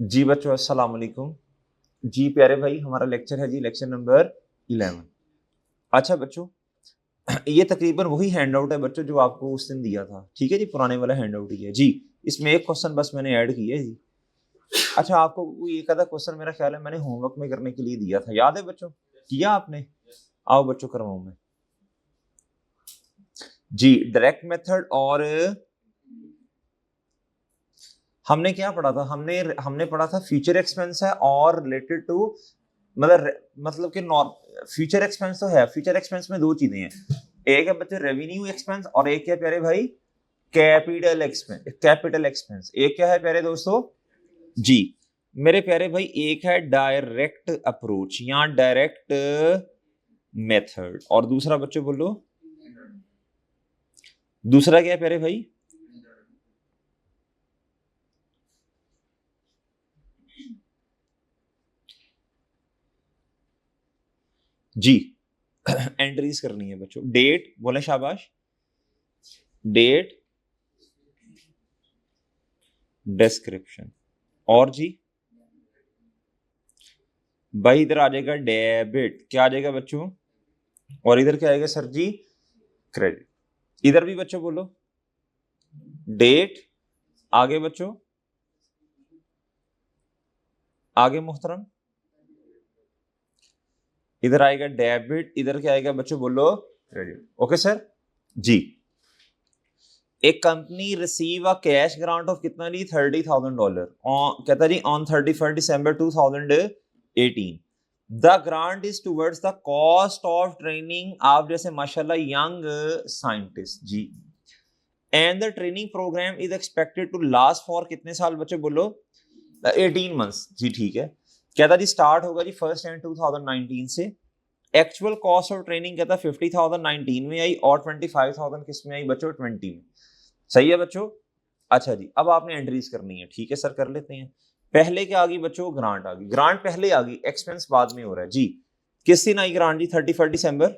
जी बच्चों अस्सलाम वालेकुम। जी प्यारे भाई, हमारा लेक्चर है जी लेक्चर नंबर 11। अच्छा बच्चों, ये तकरीबन वही हैंड आउट है बच्चों जो आपको उस दिन दिया था। ठीक है जी, पुराने वाला हैंड आउट ही है जी। इसमें एक क्वेश्चन बस मैंने ऐड किया है जी। अच्छा, आपको एक आधा क्वेश्चन मेरा ख्याल है मैंने होमवर्क में करने के लिए दिया था, याद है बच्चों? किया आपने? आओ बच्चों करवाऊं मैं जी। डायरेक्ट मेथड और हमने क्या पढ़ा था? हमने पढ़ा था फ्यूचर एक्सपेंस है और रिलेटेड टू मतलब कि फ्यूचर एक्सपेंस तो है। फ्यूचर एक्सपेंस में दो चीजें हैं, एक है बच्चे रेवेन्यू एक्सपेंस और एक क्या प्यारे भाई, कैपिटल एक्सपेंस। कैपिटल एक्सपेंस एक क्या है प्यारे दोस्तों जी मेरे प्यारे भाई? एक है डायरेक्ट अप्रोच या डायरेक्ट मेथड, और दूसरा बच्चों बोलो, दूसरा क्या है प्यारे भाई? जी एंट्रीज करनी है बच्चों। डेट बोले, शाबाश। डेट, डिस्क्रिप्शन, और जी भाई इधर आ जाएगा डेबिट। क्या आ जाएगा बच्चों? और इधर क्या आएगा सर जी? क्रेडिट। इधर भी बच्चों बोलो, डेट, आगे बच्चों, आगे मुहतरम, इधर आएगा डेबिट, इधर क्या आएगा बच्चों बोलो? क्रेडिट। ओके सर जी। एक company receive a cash grant of कितना जी? $30,000। कहता जी on 31 December 2018 the grant is towards the cost of training आप जैसे माशाल्लाह यंग साइंटिस्ट जी, and the training program is expected to last for कितने साल बच्चे बोलो? 18 मंथ्स जी। ठीक है, कहता जी स्टार्ट होगा जी 1 जनवरी 2019 से। एक्चुअल कॉस्ट ऑफ ट्रेनिंग कहता 50,000 19 में आई और 25,000 किस में आई बच्चों? 20 में। सही है बच्चों? अच्छा जी, अब आपने एंट्रीज करनी है। ठीक है सर, कर लेते हैं। पहले क्या आ गई बच्चों? ग्रांट आ गई। ग्रांट पहले आ गई, एक्सपेंस बाद में हो रहा है जी। किस दिन आई ग्रांट जी? 31 दिसंबर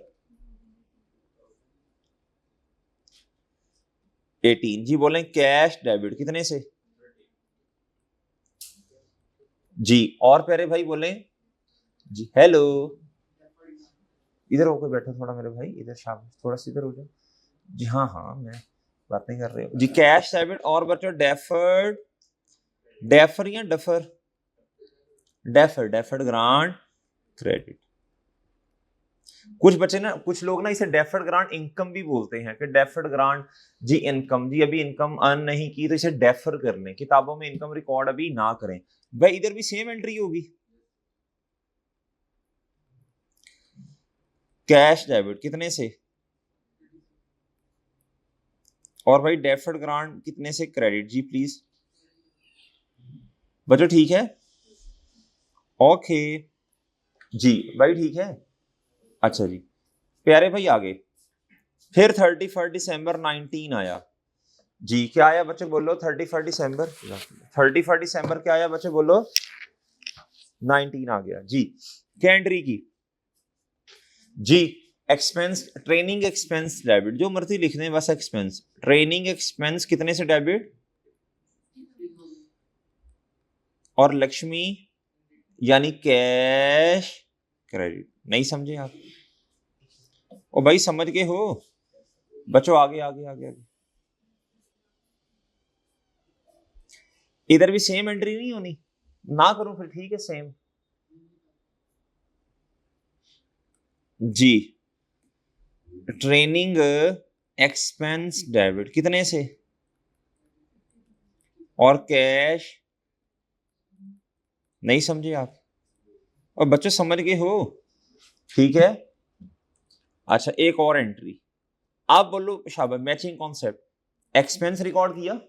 18 जी। बोले कैश डेबिट कितने से जी? और प्यारे भाई बोले जी हेलो, इधर होकर बैठो थोड़ा मेरे भाई, इधर शाबाश, थोड़ा सा इधर हो जाओ जी। हाँ हाँ, मैं बात नहीं कर रहे हो जी। कैश डेबिट और बच्चों डेफर्ड, डेफर या duffer? Defer, deferred grant credit. कुछ बच्चे ना, कुछ लोग ना इसे डेफर्ड ग्रांट इनकम भी बोलते हैं कि डेफर्ड ग्रांट जी इनकम, जी अभी इनकम अर्न नहीं की तो इसे डेफर कर लें, किताबों में इनकम रिकॉर्ड अभी ना करें। भाई इधर भी सेम एंट्री होगी, कैश डेबिट कितने से, और भाई डेफर्ड ग्रांट कितने से क्रेडिट जी प्लीज बच्चों। ठीक है ओके जी भाई, ठीक है। अच्छा जी प्यारे भाई आगे फिर 31 दिसंबर 19 आया जी। क्या आया बच्चे बोलो? 31 दिसंबर, 31 दिसंबर क्या आया बच्चे बोलो? 19 आ गया जी। क्या एंट्री की जी? एक्सपेंस, ट्रेनिंग एक्सपेंस डेबिट, जो मर्जी लिखने बस एक्सपेंस। ट्रेनिंग एक्सपेंस कितने से डेबिट? और लक्ष्मी यानी कैश क्रेडिट। नहीं समझे आप? ओ भाई समझ गए हो बच्चों? आगे आगे आगे आगे, इधर भी सेम एंट्री नहीं होनी? ना करूं फिर ठीक है सेम जी। ट्रेनिंग एक्सपेंस डेबिट कितने से, और कैश। नहीं समझे आप? और बच्चों समझ गए हो? ठीक है। अच्छा एक और एंट्री, आप बोलो शाबाश, मैचिंग कॉन्सेप्ट। एक्सपेंस रिकॉर्ड किया,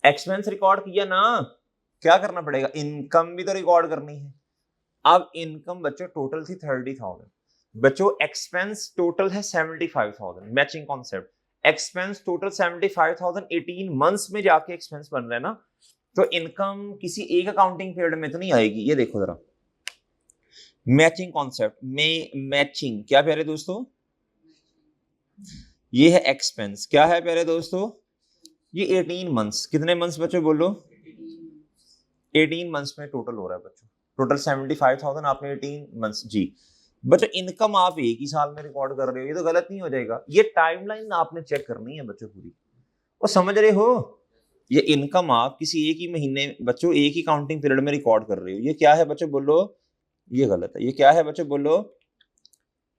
एक्सपेंस रिकॉर्ड किया ना, क्या करना पड़ेगा? इनकम भी तो रिकॉर्ड करनी है। अब इनकम बच्चों टोटल थी 30,000 बच्चों, एक्सपेंस टोटल है 75,000। Matching concept, expense total 75,000 18 months में जाके एक्सपेंस बन रहा है ना, तो इनकम किसी एक अकाउंटिंग पीरियड में तो नहीं आएगी। ये देखो जरा, मैचिंग कॉन्सेप्ट में मैचिंग क्या प्यारे दोस्तों? ये है एक्सपेंस, क्या है प्यारे दोस्तों? ये 18 मंथ्स, कितने मंथ्स बच्चों बोलो? 18 मंथ्स में टोटल हो रहा है बच्चों, टोटल 75,000 आपने 18 मंथ्स। जी बच्चों इनकम आप एक ही साल में रिकॉर्ड कर रहे हो, ये तो गलत नहीं हो जाएगा? ये टाइमलाइन आपने चेक करनी है बच्चों पूरी, वो समझ रहे हो? ये इनकम आप किसी एक ही महीने बच्चों एक ही काउंटिंग पीरियड में रिकॉर्ड कर रहे हो, ये क्या है बच्चों बोलो? ये गलत है। ये क्या है बच्चों बोलो?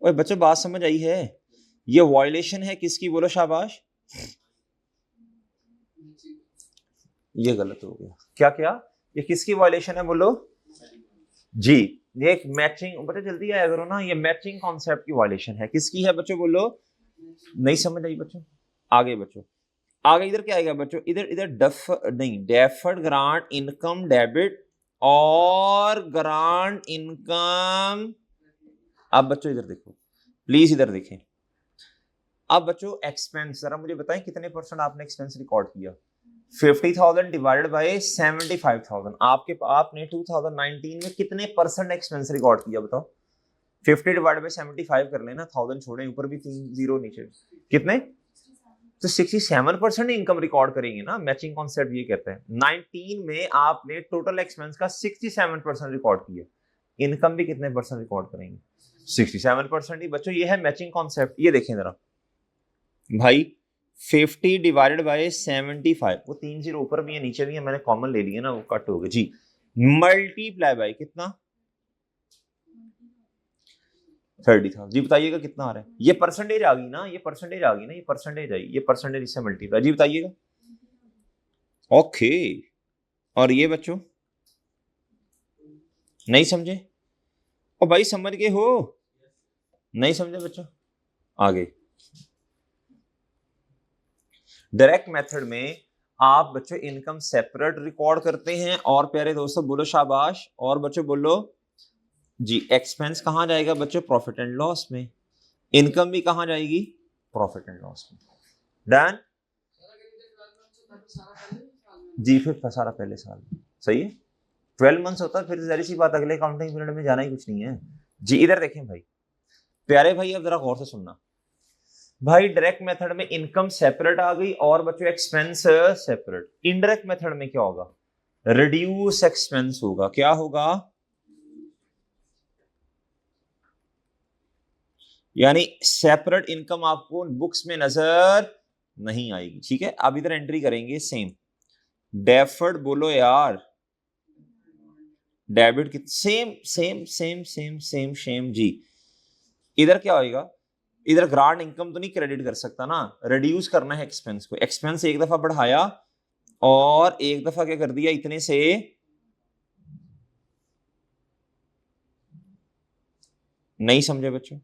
ओए बच्चों बात समझ आई है? ये वायलेशन है किसकी बोलो? शाबाश। ये गलत हो गया। क्या क्या? ये किसकी वायलेशन है बोलो? जी ये एक मैचिंग, बच्चों जल्दी आया करो ना, ये मैचिंग कॉन्सेप्ट की वायलेशन है। किसकी है बच्चों बोलो? नहीं समझ आई बच्चों? आगे बच्चों, आगे इधर क्या आएगा बच्चों? इधर इधर डेफर्ड ग्रांट इनकम डेबिट और ग्रांट इनकम। अब बच्चों इधर देखो प्लीज, इधर देखें। अब बच्चों एक्सपेंस, जरा मुझे बताएं कितने परसेंट आपने एक्सपेंस रिकॉर्ड किया? 50,000 डिवाइडेड बाय 75,000। आपने 2019 में कितने परसेंट एक्सपेंस रिकॉर्ड किया बताओ? 50 डिवाइडेड बाय 75 कर लेना, 1000 छोड़े, ऊपर भी 3 जीरो नीचे, कितने? तो 67% इनकम रिकॉर्ड करेंगे ना। मैचिंग कॉन्सेप्ट ये कहते हैं। 19 में आपने टोटल एक्सपेंस का 67% रिकॉर्ड किया, इनकम भी कितने परसेंट रिकॉर्ड करेंगे? 67% ही बच्चों, ये है मैचिंग कॉन्सेप्ट। ये देखें जरा भाई, 50 डिवाइडेड बाय 75, वो 3 जीरो ऊपर भी है नीचे भी है, मैंने कॉमन ले लिया ना, वो कट हो गया जी। मल्टीप्लाई बाय कितना? 30,000। जी बताइएगा कितना आ रहा है? ये परसेंटेज आ गई ना, ये परसेंटेज आ गई ना, ये परसेंटेज आई, ये परसेंटेज इससे मल्टीप्लाई। जी बताइएगा। ओके, और ये बच्चों नहीं समझे? ओ भाई समझ गए हो? नहीं समझे बच्चों? आगे डायरेक्ट मेथड में आप बच्चों इनकम सेपरेट रिकॉर्ड करते हैं, और प्यारे दोस्तों बोलो शाबाश, और बच्चों बोलो जी। एक्सपेंस कहां जाएगा बच्चों? प्रॉफिट एंड लॉस में। इनकम भी कहां जाएगी? प्रॉफिट एंड लॉस में। डन जी। फिर सारा पहले साल सही है, 12 मंथ्स होता है, फिर जहरी सी बात अगले काउंटिंग पीरियड में जाना ही कुछ नहीं है जी। इधर देखें भाई प्यारे भाई, अब जरा गौर से सुनना भाई। डायरेक्ट मेथड में इनकम सेपरेट आ गई, और बच्चों एक्सपेंस सेपरेट। इनडायरेक्ट मेथड में क्या होगा? रिड्यूस एक्सपेंस होगा। क्या होगा? यानी सेपरेट इनकम आपको बुक्स में नजर नहीं आएगी। ठीक है, अब इधर एंट्री करेंगे सेम। डेफर्ड बोलो यार, डेबिट की same same same same same same जी। इधर क्या होएगा? इधर ग्रांट इनकम तो नहीं क्रेडिट कर सकता ना, रिड्यूस करना है एक्सपेंस को। एक्सपेंस एक दफा बढ़ाया और एक दफा क्या कर दिया? इतने से नहीं समझे बच्चों?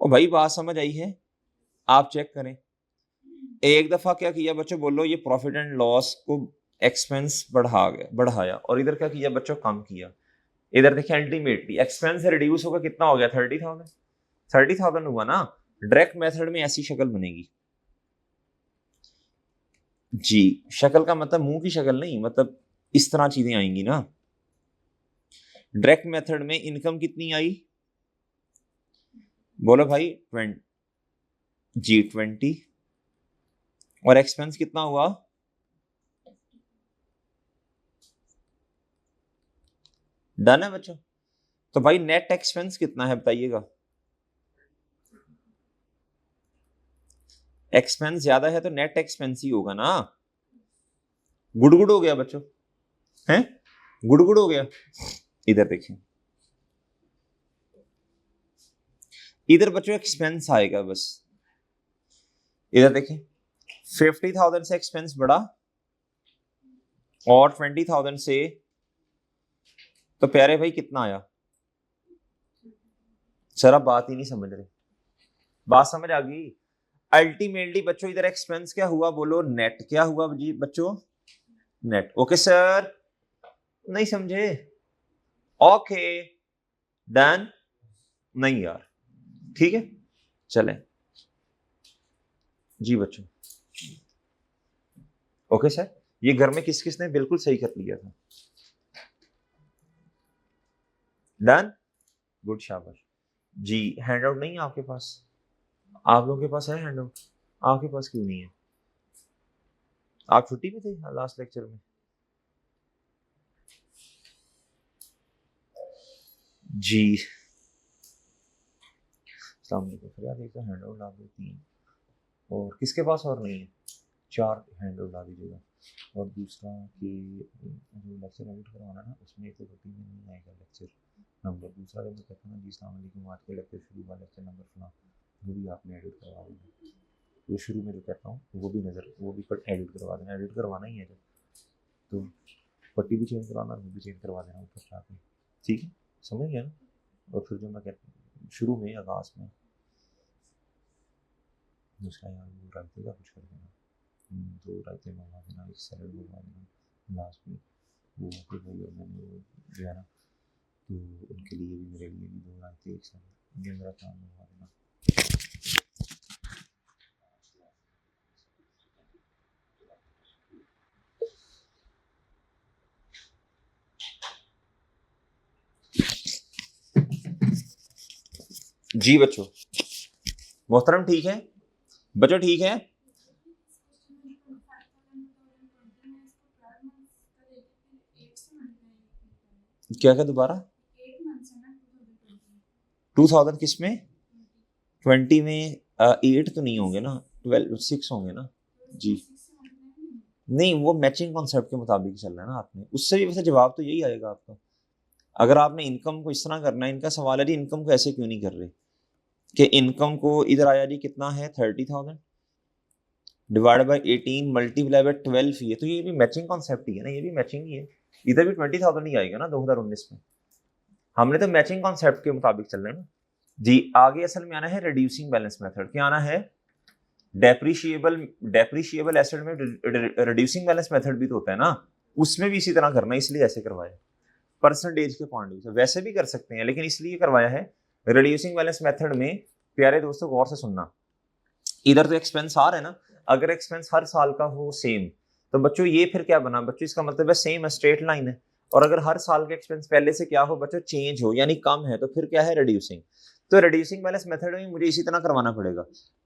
ओ भाई बात समझ आई है? आप चेक करें, एक दफा क्या किया बच्चों बोलो? ये प्रॉफिट एंड लॉस को एक्सपेंस बढ़ाया, और इधर क्या किया बच्चों? कम किया। इधर देखिए अल्टीमेटली एक्सपेंस रिड्यूस होगा, कितना हो गया? 30,000। 30,000 हुआ ना। डायरेक्ट मेथड में ऐसी शक्ल बनेगी जी। शक्ल का मतलब मुंह की शक्ल नहीं, मतलब इस तरह चीजें आएंगी ना। डायरेक्ट मेथड में इनकम कितनी आई बोलो भाई? 20 जी, 20, और एक्सपेंस कितना हुआ? डन है बच्चों? तो भाई नेट एक्सपेंस कितना है बताइएगा? एक्सपेंस ज्यादा है तो नेट एक्सपेंस ही होगा ना। गुड़गुड़ हो गया बच्चों? हैं? गुड़गुड़ हो गया? इधर देखिए, इधर बच्चों एक्सपेंस आएगा बस। इधर देखिए 50,000 से एक्सपेंस बढ़ा, और 20,000 से, तो प्यारे भाई कितना आया? सर आप बात ही नहीं समझ रहे। बात समझ आ गई? अल्टीमेटली बच्चों इधर एक्सपेंस क्या हुआ बोलो? नेट। क्या हुआ जी बच्चों? नेट। ओके सर, नहीं समझे? Okay done. नहीं यार, ठीक है चलें जी बच्चों। ओके सर, ये घर में किस किसने बिल्कुल सही कर लिया था? डन, गुड शाबाश जी। हैंड आउट नहीं है आपके पास? आप लोगों के पास है हैंड आउट? आपके पास क्यों नहीं है? आप छुट्टी पे थे लास्ट लेक्चर में? जी अस्सलाम वालेकुम। फरियाद एक तो हैंडआउट ला दो 3, और किसके पास और नहीं है 4 हैंडआउट ला दीजिएगा। और दूसरा कि जो लेक्चर एडिट करवाना ना उसमें एक तो रूटीन में नहीं आएगा लेक्चर नंबर। दूसरा जब मैं कहता हूँ जी अस्सलाम वालेकुम आज के लेक्चर शुरू हुआ लेक्चर नंबर फलां, वो भी आपने एडिट करवा देना। वो शुरू में जो कहता हूँ वो भी एडिट करवा देना। एडिट करवाना ही है जब तो पट्टी भी चेंज करवाना वो भी चेंज करवा देना ऊपर साथ में, ठीक है, समझ गया ना। और फिर जो मैं कहता हूँ शुरू में आगाज़ में दूसरा यार वो रायते का कुछ कर देना, 2 रायते मंगवा देना, 1 सैलड मंगवा देना लास्ट में। वो फिर वही और मैंने वो जो है ना तो उनके लिए भी मेरे लिए भी 2 रायते 1 सैलड ये मेरा काम मंगवा देना। जी बच्चों, मोहतरम ठीक है बच्चों, ठीक है। क्या क्या दोबारा 2000 किस में 20 में 8 तो नहीं होंगे ना, 12 6 होंगे ना जी। नहीं वो मैचिंग कॉन्सेप्ट के मुताबिक चल रहा है ना आपने, उससे भी वैसे जवाब तो यही आएगा आपका। अगर आपने इनकम को इस तरह करना है, इनका सवाल है जी इनकम को ऐसे क्यों नहीं कर रहे कि इनकम को इधर आया जी कितना है 30,000 डिवाइड बाई 18 मल्टीप्लाई बाई 12 ही है, तो ये भी मैचिंग कॉन्सेप्ट ही है ना, ये भी मैचिंग ही है। इधर भी 20,000 ही आएगा ना 2019 में। हमने तो मैचिंग कॉन्सेप्ट के मुताबिक चल रहे हैं ना जी। आगे असल में आना है रिड्यूसिंग बैलेंस मेथड। क्या आना है डेप्रिशिएबल एसेट में रिड्यूसिंग बैलेंस मेथड भी तो होता है ना, उसमें भी इसी तरह करना है, इसलिए ऐसे करवाया परसेंटेज के पॉइंट ऑफ व्यू से। वैसे भी कर सकते हैं लेकिन इसलिए करवाया है रिड्यूसिंग बैलेंस मेथड में। प्यारे दोस्तों गौर से सुनना, इधर तो एक्सपेंस आ रहा है ना, अगर एक्सपेंस हर साल का हो सेम तो बच्चों ये फिर क्या बना बच्चों, इसका मतलब है सेम स्ट्रेट लाइन है। और अगर हर साल का एक्सपेंस पहले से क्या हो बच्चों चेंज हो यानी कम है, तो फिर क्या है रिड्यूसिंग। तो रिड्यूसिंग बैलेंस मेथड में मुझे इसी तरह करवाना पड़ेगा।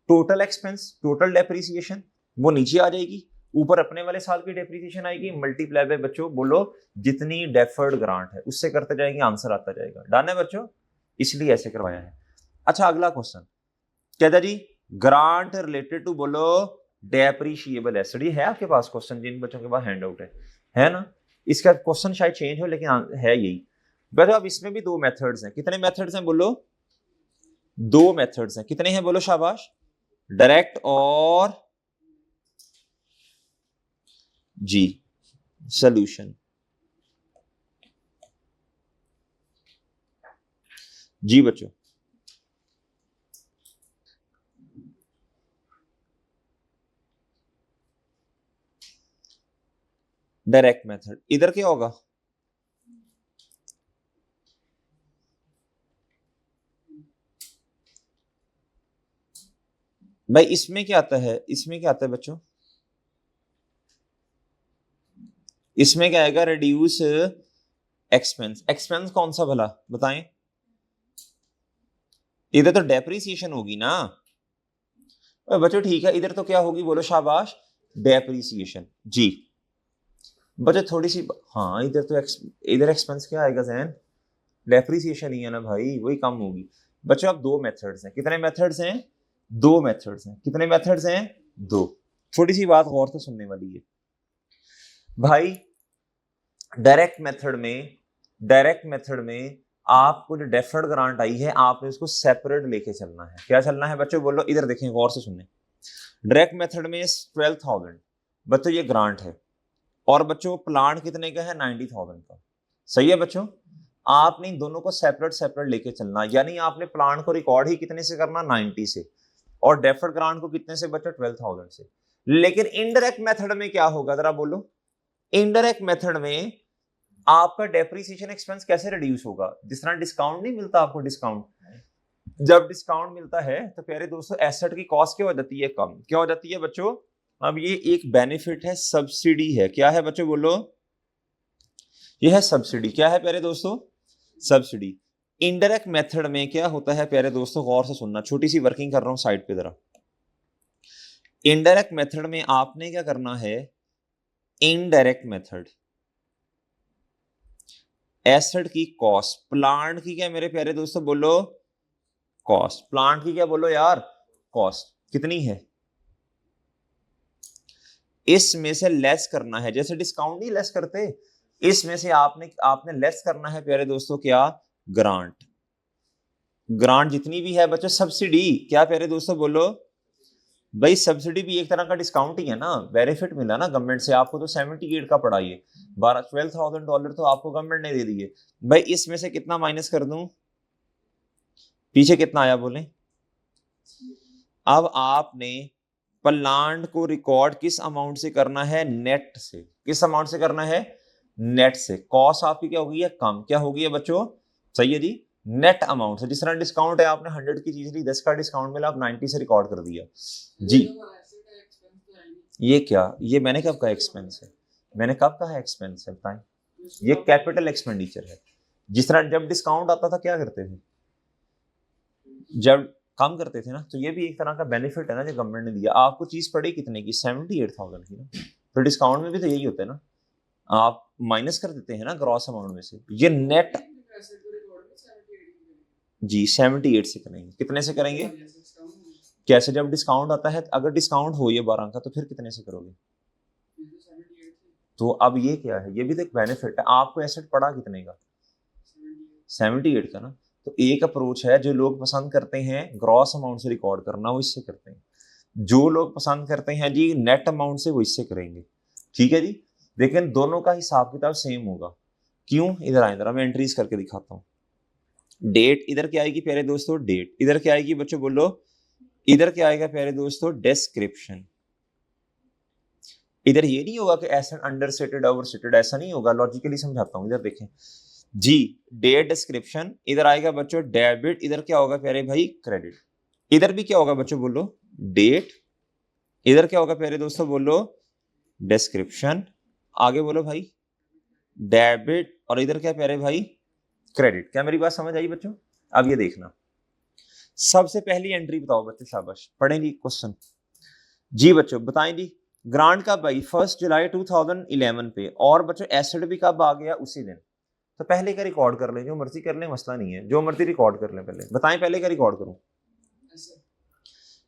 टोटल एक्सपेंस टोटल डेप्रिसिएशन वो नीचे आ जाएगी, ऊपर अपने वाले साल की डेप्रिसिएशन आएगी, मल्टीप्लाई बाय बच्चों बोलो जितनी डेफर्ड ग्रांट है उससे करते जाएंगे, आंसर आता जाएगा। डन है बच्चों, इसलिए ऐसे करवाया है। अच्छा अगला क्वेश्चन कहता जी ग्रांट रिलेटेड टू बोलो डेप्रिशिएबल एसेट। ये है आपके पास क्वेश्चन जिन बच्चों के पास हैंड आउट है ना। इसका क्वेश्चन शायद चेंज हो लेकिन है यही। बच्चों अब इसमें भी 2 मेथड्स हैं। कितने मेथड्स हैं बोलो 2 मेथड्स हैं। कितने हैं बोलो शाबाश, डायरेक्ट और जी सॉल्यूशन। जी बच्चों डायरेक्ट मेथड इधर क्या होगा भाई, इसमें क्या आता है, इसमें क्या आता है बच्चों, इसमें क्या आएगा रिड्यूस एक्सपेंस। एक्सपेंस कौन सा भला बताएं, इधर तो डेप्रिसिएशन होगी ना बच्चों, ठीक है। इधर तो क्या होगी बोलो शाबाश डेप्रिसिएशन जी बच्चों। थोड़ी सी हाँ इधर तो इधर एक्सपेंस क्या आएगा जैन, डेप्रिसिएशन ही है ना भाई, वही कम होगी। बच्चों अब 2 मेथड्स हैं। कितने मेथड्स हैं 2 मेथड्स हैं। कितने मेथड्स हैं 2। थोड़ी सी बात गौर से सुनने वाली है भाई। डायरेक्ट मेथड में आपको जो डेफर्ड ग्रांट आई है आपने उसको सेपरेट लेके चलना है। क्या चलना है बच्चों बोलो, इधर देखें गौर से सुनने। डायरेक्ट मेथड में 12,000 बच्चों ये ग्रांट है, और बच्चों प्लान कितने का है 90,000 का। सही है बच्चों, आपने इन दोनों को सेपरेट सेपरेट लेके चलना, यानी आपने प्लान को रिकॉर्ड ही कितने से करना 90 से, और डेफर्ड ग्रांट को कितने से बच्चों 12,000 से। लेकिन इनडायरेक्ट मेथड में क्या होगा जरा बोलो, इनडायरेक्ट मेथड में आपका डेप्रिसिएशन एक्सपेंस कैसे रिड्यूस होगा, जिस तरह डिस्काउंट नहीं मिलता आपको, डिस्काउंट जब डिस्काउंट मिलता है तो प्यारे दोस्तों एसेट की कॉस्ट क्या हो जाती है कम, क्या हो जाती है बच्चों। अब ये एक बेनिफिट है, सब्सिडी है। क्या है बच्चों बोलो, ये है सब्सिडी। क्या है प्यारे दोस्तों, सब्सिडी। इनडायरेक्ट मेथड में क्या होता है प्यारे दोस्तों, गौर से सुनना, छोटी सी वर्किंग कर रहा हूं साइड पे जरा। इनडायरेक्ट मेथड में आपने क्या करना है, इनडायरेक्ट मेथड एसेट की कॉस्ट, प्लांट की क्या मेरे प्यारे दोस्तों बोलो, कॉस्ट, प्लांट की क्या बोलो यार, कॉस्ट कितनी है, इसमें से लेस करना है, जैसे डिस्काउंट नहीं लेस करते, इसमें से आपने लेस करना है प्यारे दोस्तों क्या, ग्रांट, ग्रांट जितनी भी है बच्चों, सब्सिडी क्या प्यारे दोस्तों बोलो, भाई सब्सिडी भी एक तरह का डिस्काउंट ही है ना, बेनिफिट मिला ना गवर्नमेंट से आपको, तो 78 का पड़ा ये, $12,000 तो आपको गवर्नमेंट ने दे दिए। भाई इसमें से कितना माइनस कर दूं, पीछे कितना आया बोले, अब आपने प्लांट को रिकॉर्ड किस अमाउंट से करना है, नेट से, किस अमाउंट से करना है, नेट से, कॉस्ट आपकी क्या होगी है, कम, क्या होगी है बच्चों, सही है जी, नेट अमाउंट से, जिस तरह डिस्काउंट है आपने 100 की चीज ली, 10 का डिस्काउंट मिला, आप 90 से रिकॉर्ड कर दिया जी। ये क्या, ये मैंने कब कहा एक्सपेंस है, मैंने कब कहा एक्सपेंस है बताएं, ये कैपिटल एक्सपेंडिचर है। जिस तरह जब डिस्काउंट आता था क्या करते थे, जब कम करते थे ना, तो ये भी एक तरह का बेनिफिट है ना जो गवर्नमेंट ने दिया, आपको चीज पड़ी कितने की, 78,000 की ना, तो डिस्काउंट में भी तो यही होता है ना, आप माइनस कर देते हैं ना ग्रॉस अमाउंट में से, ये नेट जी 78 से करेंगे, कितने से करेंगे, कैसे, जब डिस्काउंट आता है, अगर डिस्काउंट हो ये 12 का तो फिर कितने से करोगे, तो अब ये क्या है, ये भी तो एक बेनिफिट है, आपको एसेट पड़ा कितने का, 78 का ना, तो एक अप्रोच है जो लोग पसंद करते हैं ग्रॉस अमाउंट से रिकॉर्ड करना, वो इससे करते हैं, जो लोग पसंद करते हैं जी नेट अमाउंट से, वो इससे करेंगे, ठीक है जी, लेकिन दोनों का हिसाब किताब सेम होगा, क्यों, इधर आए, इधर मैं एंट्रीज करके दिखाता हूँ, डेट इधर क्या आएगी प्यारे दोस्तों, डेट इधर क्या आएगी बच्चों बोलो, इधर क्या आएगा प्यारे दोस्तों, डिस्क्रिप्शन, इधर ये नहीं होगा कि asset under stated over stated, ऐसा नहीं होगा, लॉजिकली समझाता हूं, इधर देखें जी, डेट डिस्क्रिप्शन, इधर आएगा बच्चों डेबिट, इधर क्या होगा प्यारे भाई, क्रेडिट, इधर भी क्या होगा बच्चों बोलो, डेट, इधर क्या होगा प्यारे दोस्तों बोलो, डिस्क्रिप्शन, आगे बोलो भाई डेबिट, और इधर क्या प्यारे भाई, क्रेडिट, क्या मेरी बात समझ आई बच्चों, अब ये देखना, सबसे पहली एंट्री बताओ बच्चों, शाबाश पढ़ेंगे क्वेश्चन जी बच्चों, बताएं जी, ग्रांट का भाई 1 जुलाई 2011 पे, और बच्चों एसिड भी कब आ गया, उसी दिन, तो पहले का रिकॉर्ड कर लें, जो मर्जी कर लें, मसला नहीं है, जो मर्जी रिकॉर्ड कर लें, पहले बताएं पहले का रिकॉर्ड करूं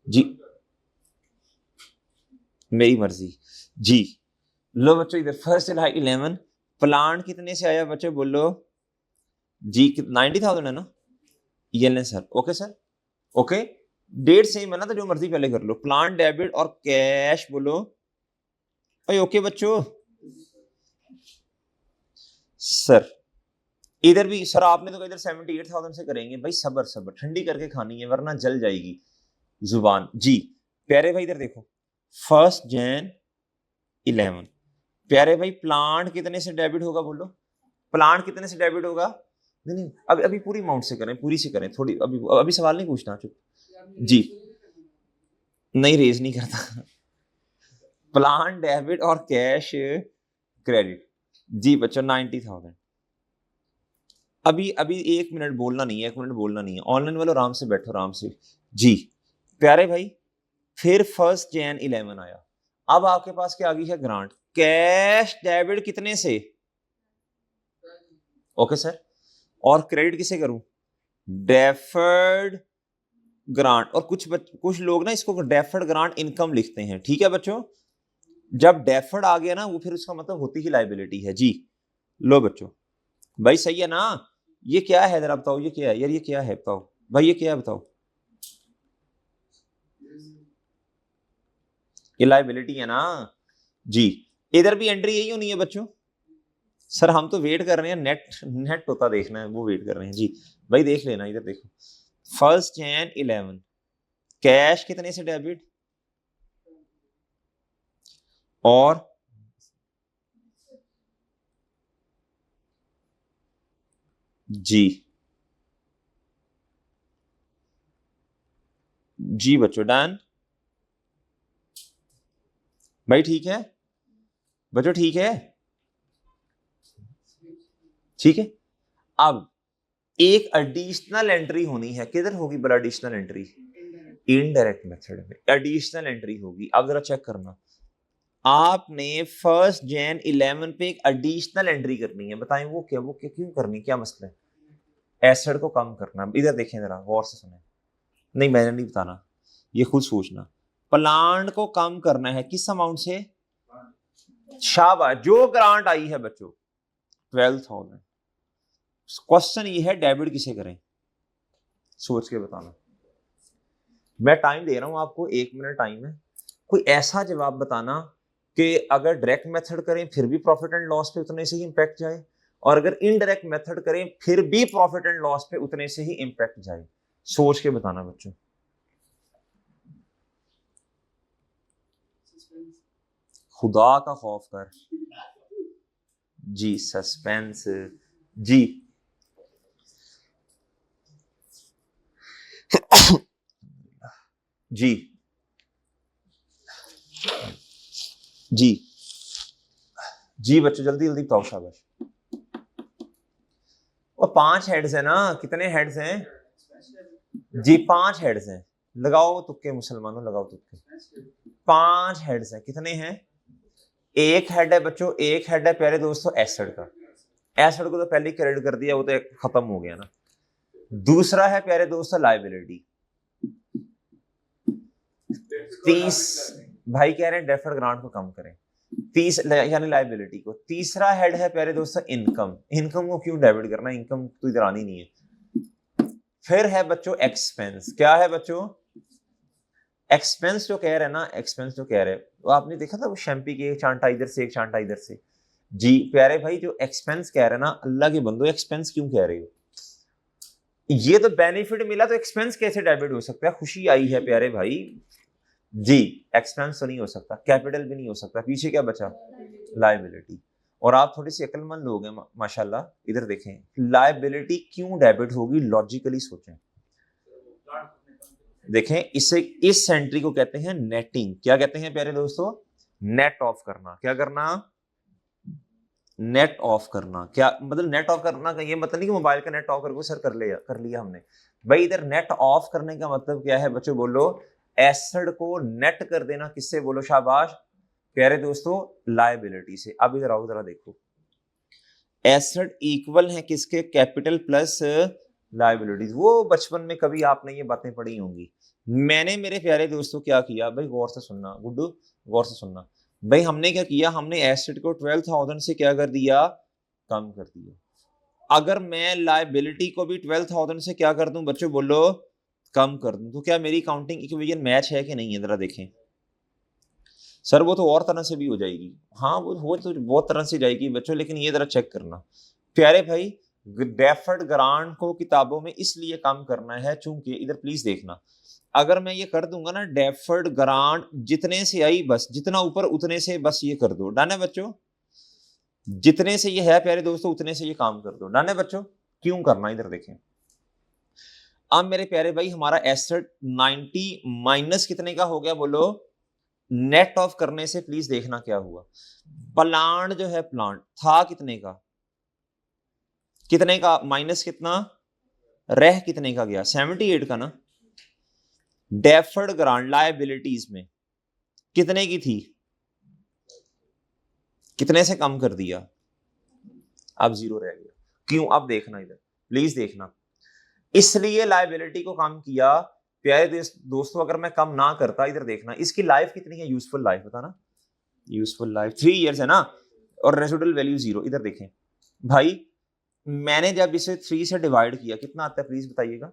जी, मेरी मर्जी जी, लो बच्चों इधर 1 जुलाई 11, प्लांट कितने से आया बच्चों बोलो जी, 90,000 है ना, ये लें sir, okay sir, okay, date same है ना, तो जो मर्जी पहले कर लो, प्लांट डेबिट और कैश बोलो, ओके बच्चों, सर इधर भी सर, आपने तो इधर 78,000 से करेंगे, भाई सबर सबर, ठंडी करके खानी है वरना जल जाएगी जुबान जी, प्यारे भाई इधर देखो 1 जैन 11, प्यारे भाई प्लांट कितने से डेबिट होगा बोलो, प्लांट कितने से डेबिट होगा, नहीं नहीं अभी अभी पूरी अमाउंट से करें, पूरी से करें, थोड़ी अभी अभी सवाल नहीं पूछना, चुप जी, नहीं रेज नहीं करता, प्लांट डेबिट और कैश क्रेडिट जी बच्चों 90,000, अभी अभी 1 मिनट बोलना नहीं है, 1 मिनट बोलना नहीं है, ऑनलाइन वालों आराम से बैठो, आराम से जी, प्यारे भाई फिर 1 जैन 11 आया, अब आपके पास क्या आ गई है, ग्रांट, कैश डेबिट कितने से, ओके सर, और क्रेडिट किसे करूं, डेफर्ड ग्रांट, और कुछ लोग ना इसको डेफर्ड ग्रांट इनकम लिखते हैं, ठीक है बच्चों, जब डेफर्ड आ गया ना, वो फिर उसका मतलब होती ही लाइबिलिटी है जी, लो बच्चों, भाई सही है ना, ये क्या है जरा बताओ, ये क्या है यार, ये क्या है बताओ भाई, ये क्या है बताओ, ये लाइबिलिटी है ना जी, इधर भी एंट्री यही होनी है बच्चों, सर हम तो वेट कर रहे हैं, नेट नेट होता देखना है, वो वेट कर रहे हैं जी, भाई देख लेना, इधर देखो 1 जैन 11, कैश कितने से डेबिट, और जी जी बच्चों डन, भाई ठीक है बच्चों, ठीक है, ठीक है, अब एक एडिशनल एंट्री होनी है, किधर होगी बड़ा एडिशनल एंट्री, इनडायरेक्ट मेथड में एडिशनल एंट्री होगी, अब जरा चेक करना, आपने 1 Jan 11 पे एक एडिशनल एंट्री करनी है, बताएं वो क्या क्यों करनी, क्या मसला है? एसिड को कम करना। इधर देखें जरा गौर से सुने, नहीं मैंने नहीं बताना, ये खुद सोचना। प्लांट को कम करना है किस अमाउंट से? शाबाश, जो ग्रांट आई है बच्चों 12,000। क्वेश्चन ये है डेबिट किसे करें, सोच के बताना। मैं टाइम दे रहा हूं आपको, 1 मिनट टाइम है। कोई ऐसा जवाब बताना कि अगर डायरेक्ट मेथड करें फिर भी प्रॉफिट एंड लॉस पे उतने से ही इंपैक्ट जाए, और अगर इनडायरेक्ट मेथड करें फिर भी प्रॉफिट एंड लॉस पे उतने से ही इंपैक्ट जाए। सोच के बताना बच्चों। खुदा का खौफ कर जी, सस्पेंस जी। जी जी जी बच्चों, जल्दी जल्दी बताओ, शाबाश। और 5 हेड्स है ना, कितने हेड्स हैं जी? 5 हेड्स हैं। लगाओ तुक्के मुसलमानों, लगाओ तुक्के। 5 हेड्स हैं, कितने हैं? एक हेड है बच्चों, एक हेड है प्यारे दोस्तों एसिड का। एसिड को तो पहले ही क्रेडिट कर दिया, वो तो खत्म हो गया ना। दूसरा है प्यारे दोस्तों लायबिलिटी। 30 भाई कह रहे हैं डेफर्ड ग्रांट को कम करें, 30 यानी लायबिलिटी को। तीसरा हेड है प्यारे दोस्तों इनकम। इनकम को क्यों डेबिट करना, इनकम तो इधर आनी नहीं है। फिर है बच्चों एक्सपेंस। क्या है बच्चों? एक्सपेंस जो कह रहे हैं ना, एक्सपेंस जो कह रहे हैं, वो आपने देखा था वो शैम्पी के एक चांटा इधर से एक चांटा इधर से। जी प्यारे भाई, जो एक्सपेंस कह रहे हैं ना, अल्लाह के बंदो एक्सपेंस क्यों कह रहे हो? ये तो बेनिफिट मिला तो एक्सपेंस कैसे डेबिट हो सकता है? खुशी आई है प्यारे भाई जी, एक्सपेंस तो नहीं हो सकता, कैपिटल भी नहीं हो सकता, पीछे क्या बचा? लायबिलिटी। और आप थोड़ी सी अक्लमंद लोग हैं माशाल्लाह। इधर देखें, लायबिलिटी क्यों डेबिट होगी, लॉजिकली सोचें। देखें, इसे इस एंट्री को कहते हैं नेटिंग। क्या कहते हैं प्यारे दोस्तों? नेट ऑफ करना। क्या करना? नेट ऑफ करना। क्या मतलब नेट ऑफ करना का ये मतलब नहीं कि मोबाइल का नेट ऑफ करके सर कर लिया हमने भाई। इधर नेट ऑफ करने का मतलब क्या है बच्चों, बोलो? एसिड को नेट कर देना। किससे? बोलो शाबाश प्यारे दोस्तों, लायबिलिटी से। अब इधर आओ जरा देखो, एसिड इक्वल है किसके? Capital plus liabilities. वो बचपन में कभी आपने ये बातें पढ़ी होंगी। मैंने मेरे प्यारे दोस्तों क्या किया भाई, गौर से सुनना गुड्डू, गौर से सुनना भाई। हमने क्या किया, हमने एसिड को 12,000 से क्या कर दिया? कम कर दिया। अगर मैं लायबिलिटी को भी 12,000 से क्या कर दूं बच्चों, बोलो? कम कर दूं, तो क्या मेरी काउंटिंग इक्वेशन मैच है कि नहीं है? जरा देखें सर। वो तो और तरह से भी हो जाएगी, हाँ वो तो बहुत तरह से जाएगी बच्चों, लेकिन ये जरा चेक करना प्यारे भाई। डेफर्ड ग्रांट को किताबों में इसलिए कम करना है चूंकि, इधर प्लीज देखना, अगर मैं ये कर दूंगा ना, डेफर्ड ग्रांट जितने से आई बस, जितना ऊपर उतने से बस ये कर दो, डन है बच्चों? जितने से ये है प्यारे दोस्तों उतने से ये काम कर दो, डन है बच्चों? क्यों करना, इधर देखें। अब मेरे प्यारे भाई, हमारा एसेट 90 माइनस कितने का हो गया, बोलो? नेट ऑफ करने से प्लीज देखना क्या हुआ। प्लांट जो है, प्लांट था कितने का? कितने का माइनस कितना? रह कितने का गया? 78 का ना। डेफर्ड ग्रांट लायबिलिटीज में कितने की थी? कितने से कम कर दिया? अब 0 रह गया। क्यों? अब देखना इधर, प्लीज देखना। इसलिए लायबिलिटी को कम किया प्यारे दोस्तों। अगर मैं कम ना करता, इधर देखना, इसकी लाइफ कितनी है, यूजफुल लाइफ बताना। यूजफुल लाइफ 3 इयर्स है ना, और रेसिडुअल वैल्यू 0। इधर देखें भाई, मैंने जब इसे 3 से डिवाइड किया, कितना आता है प्लीज बताइएगा,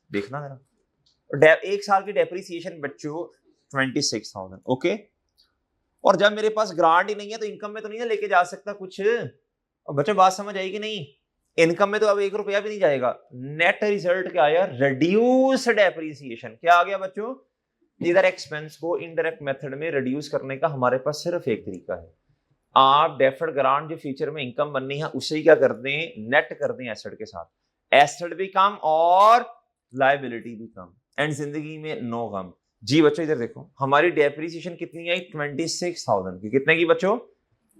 देखना जरा। 1 साल की डेप्रिसिएशन बच्चों 26,000, ओके। और जब मेरे पास ग्रांट ही नहीं है तो इनकम में तो नहीं ना लेके जा सकता कुछ। और बच्चों बात समझ आएगी नहीं? इनकम में तो अब 1 रुपया भी नहीं जाएगा। नेट रिजल्ट क्या आया? Reduced depreciation. क्या आ गया बच्चों? इधर एक्सपेंस को इनडायरेक्ट मेथड में रिड्यूस करने का हमारे पास सिर्फ एक तरीका है। आप डेफर्ड ग्रांट जो फ्यूचर में इनकम बननी है उसे ही क्या कर दें? नेट कर दें एसेट के साथ। एसेट भी कम और लायबिलिटी भी कम, एंड जिंदगी में नो गम। जी बच्चों इधर देखो, हमारी डेप्रिसिएशन कितनी आई? 26,000 की। कितने की बच्चों?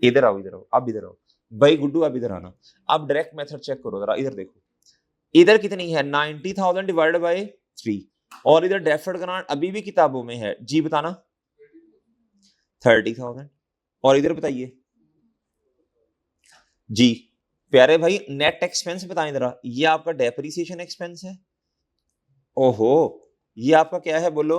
इधर आओ, इधर आओ, अब इधर आओ भाई गुड्डू, अब इधर आना। अब डायरेक्ट मेथड चेक करो जरा, इधर देखो, इधर कितनी है? 90,000 डिवाइडेड बाय 3। और इधर डेफर्ड ग्रांट अभी भी किताबों में है जी, बताना। 30,000। और इधर बताइए जी प्यारे भाई, नेट एक्सपेंस बताएं जरा, ये आपका डेप्रिसिएशन एक्सपेंस है। ओहो, ये आपका क्या है बोलो,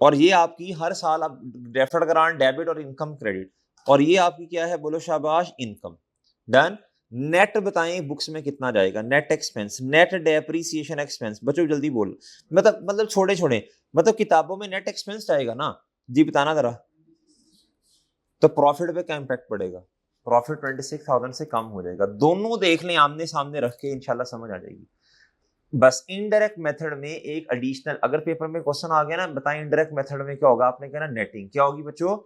और ये आपकी हर साल आप डेफर्ड ग्रांट डेबिट और इनकम क्रेडिट, और ये आपकी क्या है बोलो, शाबाश, इनकम। डन। नेट बताएं बुक्स में कितना जाएगा, net expense, net depreciation expense, बच्चों जल्दी बोल, मतलब छोड़े छोड़े, मतलब किताबों में नेट एक्सपेंस जाएगा ना जी, बताना जरा। तो प्रॉफिट पे क्या इंपैक्ट पड़ेगा, प्रॉफिट 26,000 से कम हो जाएगा। दोनों देख लें आमने सामने रख के, इंशाल्लाह समझ आ जाएगी। बस इनडायरेक्ट मेथड में एक एडिशनल, अगर पेपर में क्वेश्चन आ गया ना, बताएं इनडायरेक्ट मेथड में क्या होगा, आपने कहना नेटिंग। क्या होगी बच्चों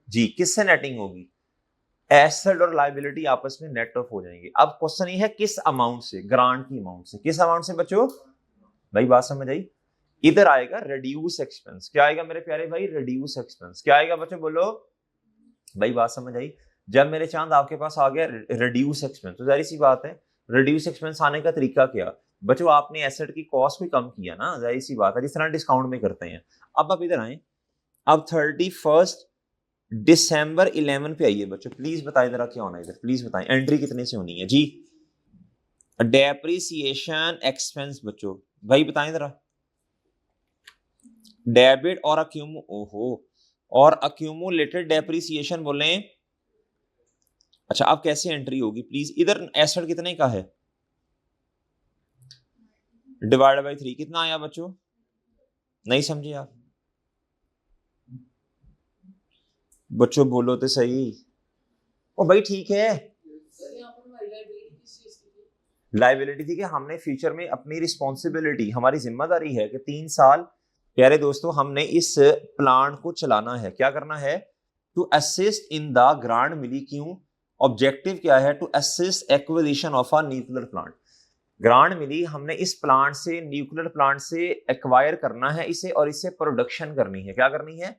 जी, किससे नेटिंग होगी, एसेट और लायबिलिटी आपस में नेट ऑफ हो जाएंगे। अब क्वेश्चन ये है किस अमाउंट से, ग्रांट की अमाउंट से, किस अमाउंट से बच्चों, भाई बात समझ आई। इधर आएगा रिड्यूस एक्सपेंस, क्या आएगा मेरे प्यारे भाई, रिड्यूस एक्सपेंस, क्या आएगा बच्चों बोलो, भाई बात समझ आई। जब मेरे चांद आपके पास आ गया रिड्यूस एक्सपेंस, तो जाहिर सी बात है रिड्यूस एक्सपेंस आने का तरीका क्या, बच्चों आपने एसेट की कॉस्ट भी कम किया ना, जाहिर सी बात है, जिस तरह डिस्काउंट में करते हैं। अब आप इधर आए, अब 31 दिसंबर 11 पे आइए बच्चों, प्लीज बताएं जरा क्या होना है इधर, प्लीज बताएं एंट्री कितने से होनी है जी, डेप्रिसिएशन एक्सपेंस बच्चों, भाई बताएं जरा, डेबिट और अक्यूमुलेटेड डेप्रिसिएशन बोले। अच्छा, अब कैसे एंट्री होगी प्लीज, इधर एसेट कितने का है, डिवाइड बाय 3, कितना आया बच्चों, नहीं समझे आप बच्चों, बोलो तो सही। ओ भाई ठीक है, लाइबिलिटी थी कि हमने फ्यूचर में अपनी रिस्पॉन्सिबिलिटी, हमारी जिम्मेदारी है कि 3 साल प्यारे दोस्तों हमने इस प्लांट को चलाना है, क्या करना है, to assist in the grant मिली, क्यों, ऑब्जेक्टिव क्या है, to assist acquisition of a nuclear plant, grant मिली, हमने इस प्लांट से, न्यूक्लियर प्लांट से एक्वायर करना है इसे, और इससे प्रोडक्शन करनी है, क्या करनी है,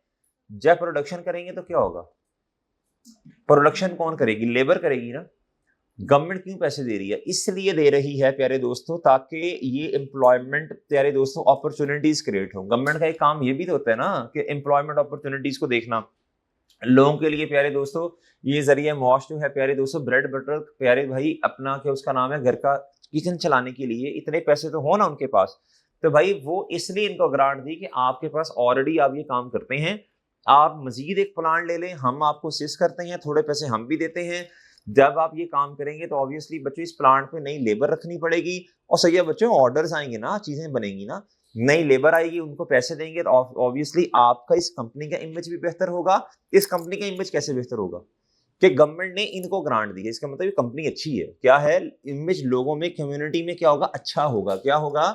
जब प्रोडक्शन करेंगे तो क्या होगा, प्रोडक्शन कौन करेगी, लेबर करेगी ना। गवर्नमेंट क्यों पैसे दे रही है, इसलिए दे रही है प्यारे दोस्तों, ताकि ये एम्प्लॉयमेंट प्यारे दोस्तों अपॉर्चुनिटीज क्रिएट हो। गवर्नमेंट का एक काम ये भी तो होता है ना कि एम्प्लॉयमेंट अपॉर्चुनिटीज को देखना, लोगों के लिए प्यारे दोस्तों ये जरिए मौश जो है प्यारे दोस्तों, ब्रेड बटर प्यारे भाई, अपना क्या उसका नाम है, घर का किचन चलाने के लिए इतने पैसे तो हो ना उनके पास, तो भाई वो इसलिए इनको ग्रांट दी कि आपके पास ऑलरेडी आप ये काम करते हैं, आप मजीद एक प्लान ले लें, हम आपको असिस्ट करते हैं, थोड़े पैसे हम भी देते हैं। जब आप ये काम करेंगे तो ऑब्वियसली बच्चों इस प्लांट पे नई लेबर रखनी पड़ेगी, और सही है बच्चों, ऑर्डर्स आएंगे ना, चीजें बनेंगी ना, नई लेबर आएगी, उनको पैसे देंगे, तो ऑब्वियसली आपका इस कंपनी का इमेज भी बेहतर होगा। इस कंपनी का इमेज कैसे बेहतर होगा कि गवर्नमेंट ने इनको ग्रांट दी है, इसका मतलब ये कंपनी अच्छी है, क्या है, इमेज लोगों में, कम्युनिटी में क्या होगा, अच्छा होगा, क्या होगा।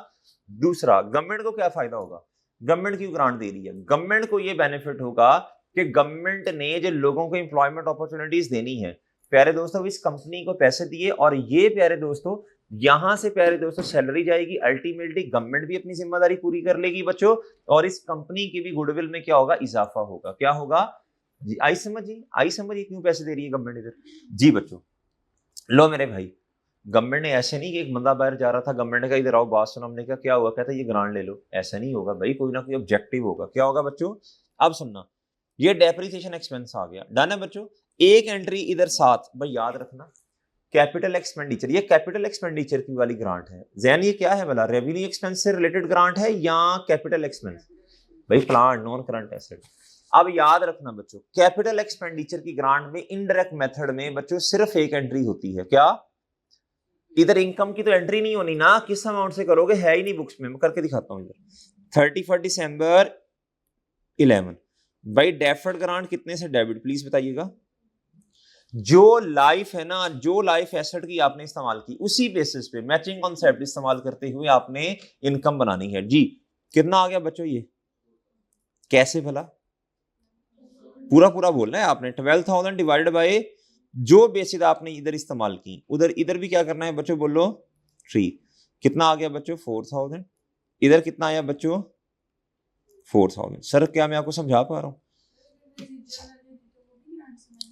दूसरा, गवर्नमेंट को क्या फायदा होगा, गवर्नमेंट क्यों ग्रांट दे रही है, गवर्नमेंट को ये बेनिफिट होगा कि गवर्नमेंट ने जो लोगों को एम्प्लॉयमेंट अपॉर्चुनिटीज देनी है, प्यारे दोस्तों इस कंपनी को पैसे दिए, और ये प्यारे दोस्तों यहां से प्यारे दोस्तों सैलरी जाएगी, अल्टीमेटली गवर्नमेंट भी अपनी जिम्मेदारी पूरी कर लेगी बच्चों, और इस कंपनी की भी गुडविल में क्या होगा, इजाफा होगा, क्या होगा जी, आई समझ क्यों पैसे दे रही है गवर्नमेंट इधर जी बच्चों। लो मेरे भाई, गवर्नमेंट ने ऐसे नहीं कि एक बंदा बाहर जा रहा था, गवर्नमेंट ने कहा इधर आओ बात सुनो, हमने कहा क्या हुआ, कहता ये ग्रांट ले लो, ऐसा नहीं होगा भाई, कोई ना कोई ऑब्जेक्टिव होगा, क्या होगा बच्चों। अब सुनना, ये डेप्रिसिएशन एक्सपेंस आ गया, डन है बच्चों। एक एंट्री इधर साथ भाई याद रखना, कैपिटल एक्सपेंडिचर, ये कैपिटल एक्सपेंडिचर की वाली ग्रांट है, जैन ये क्या है भला, रेवेन्यू एक्सपेंस से रिलेटेड ग्रांट है या कैपिटल एक्सपेंस, भाई प्लांट नॉन करंट एसेट। अब याद रखना बच्चों, कैपिटल एक्सपेंडिचर की ग्रांट में इनडायरेक्ट मेथड में बच्चों सिर्फ एक एंट्री होती है, क्या, इधर इनकम की तो एंट्री नहीं होनी ना, किस अमाउंट से करोगे, है ही नहीं बुक्स में, मैं करके दिखाता हूं इधर 31 दिसंबर 11, भाई डेफर्ड ग्रांट कितने से डेबिट, प्लीज बताइएगा। जो लाइफ है ना, जो लाइफ एसेट की आपने इस्तेमाल की, उसी बेसिस पे मैचिंग कॉन्सेप्ट इस्तेमाल करते हुए आपने इनकम बनानी है जी। कितना आ गया बच्चों ये, कैसे भला, पूरा पूरा बोलना है आपने, 12,000 डिवाइडेड बाय जो बेसिस आपने इधर इस्तेमाल की, उधर इधर भी क्या करना है बच्चों बोलो, 3, कितना आ गया बच्चों 4,000, इधर कितना आया बच्चों 4,000। सर क्या मैं आपको समझा पा रहा हूं,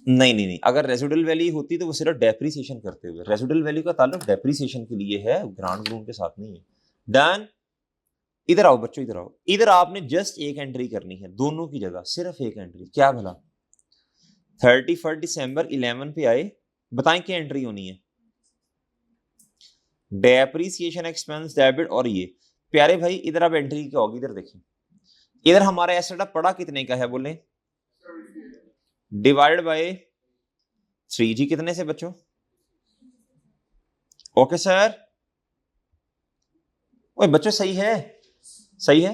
नहीं, अगर रेजिडुअल वैल्यू होती तो वो सिर्फ डेप्रिसिएशन करते हुए, रेजिडुअल वैल्यू का ताल्लुक डेप्रिसिएशन के लिए है, ग्रांट ग्रूंट के साथ नहीं है। डन। इधर आओ बच्चों, इधर आओ, इधर आपने जस्ट एक एंट्री करनी है दोनों की जगह, सिर्फ एक एंट्री। क्या भला 31 दिसंबर 11 पे आए, बताएं क्या एंट्री होनी है? डेप्रिसिएशन एक्सपेंस डेबिट और ये प्यारे भाई इधर अब एंट्री क्या होगी? इधर देखिए, इधर हमारा एसेट अब पड़ा कितने का है बोले, डिवाइड बाय 3 जी कितने से बच्चों? ओके सर, ओए बच्चों सही है, सही है।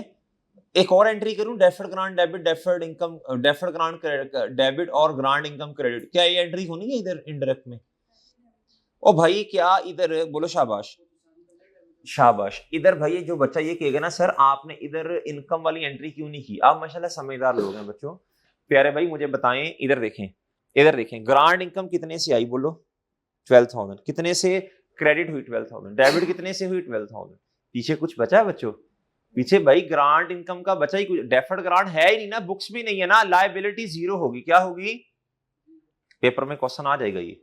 एक और एंट्री करूं, deferred grant debit, deferred income, deferred grant debit और ग्रांट इनकम क्रेडिट, क्या ये एंट्री होनी है इधर इनडायरेक्ट में? ओ भाई क्या इधर बोलो, शाबाश शाबाश। इधर भाई जो बच्चा ये कहेगा ना सर आपने इधर इनकम वाली एंट्री क्यों नहीं की, आप माशाल्लाह समझदार लोग हैं बच्चों। प्यारे भाई मुझे बताएं, इधर देखें, इधर देखें, ग्रांट इनकम कितने से आई बोलो? 12,000। कितने से क्रेडिट हुई? 12,000। डेबिट कितने से हुई? 12,000। पीछे कुछ बचा है बच्चों? पीछे भाई ग्रांट इनकम का बचा ही कुछ, डेफर्ड ग्रांट है ही नहीं ना, बुक्स भी नहीं है ना, लायबिलिटी जीरो होगी। क्या होगी? पेपर में क्वेश्चन आ जाएगा, ये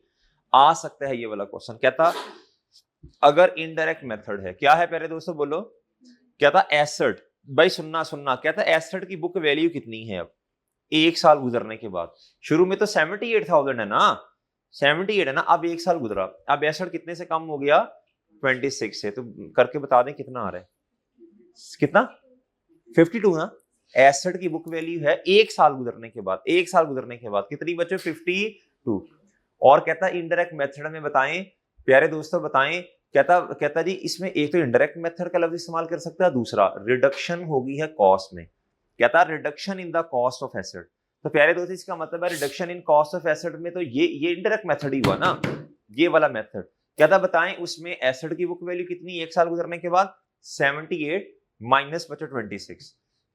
आ सकता है ये वाला क्वेश्चन। कहता अगर इनडायरेक्ट मेथड है, क्या है प्यारे दोस्तों बोलो? कहता एसेट, भाई सुनना सुनना, कहता एसेट की बुक वैल्यू कितनी है अब एक साल गुजरने के बाद? शुरू में तो 78,000 है ना, 78 है ना, अब एक साल गुजरा, अब एसेट कितने से कम हो गया? 26 से। तो करके बता दें कितना आ रहा है, कितना? 52 ना। एसेट की बुक वैल्यू है एक साल गुजरने के बाद, एक साल गुजरने के बाद कितनी बच्चों? 52। और कहता इनडायरेक्ट मेथड में बताएं प्यारे दोस्तों, बताएं। कहता जी इसमें एक तो इनडायरेक्ट मेथड का लफ्ज इस्तेमाल कर सकता है, दूसरा रिडक्शन होगी है कॉस्ट में। कहता reduction in the cost of asset. तो प्यारे दोस्तों इसका मतलब है reduction in cost of asset में, तो ये इनडायरेक्ट मेथड ही हुआ ना, ये वाला मेथड। कहता बताएं उसमें एसेट की बुक वैल्यू कितनी एक साल गुजरने के बाद? 78 माइनस बचो 26।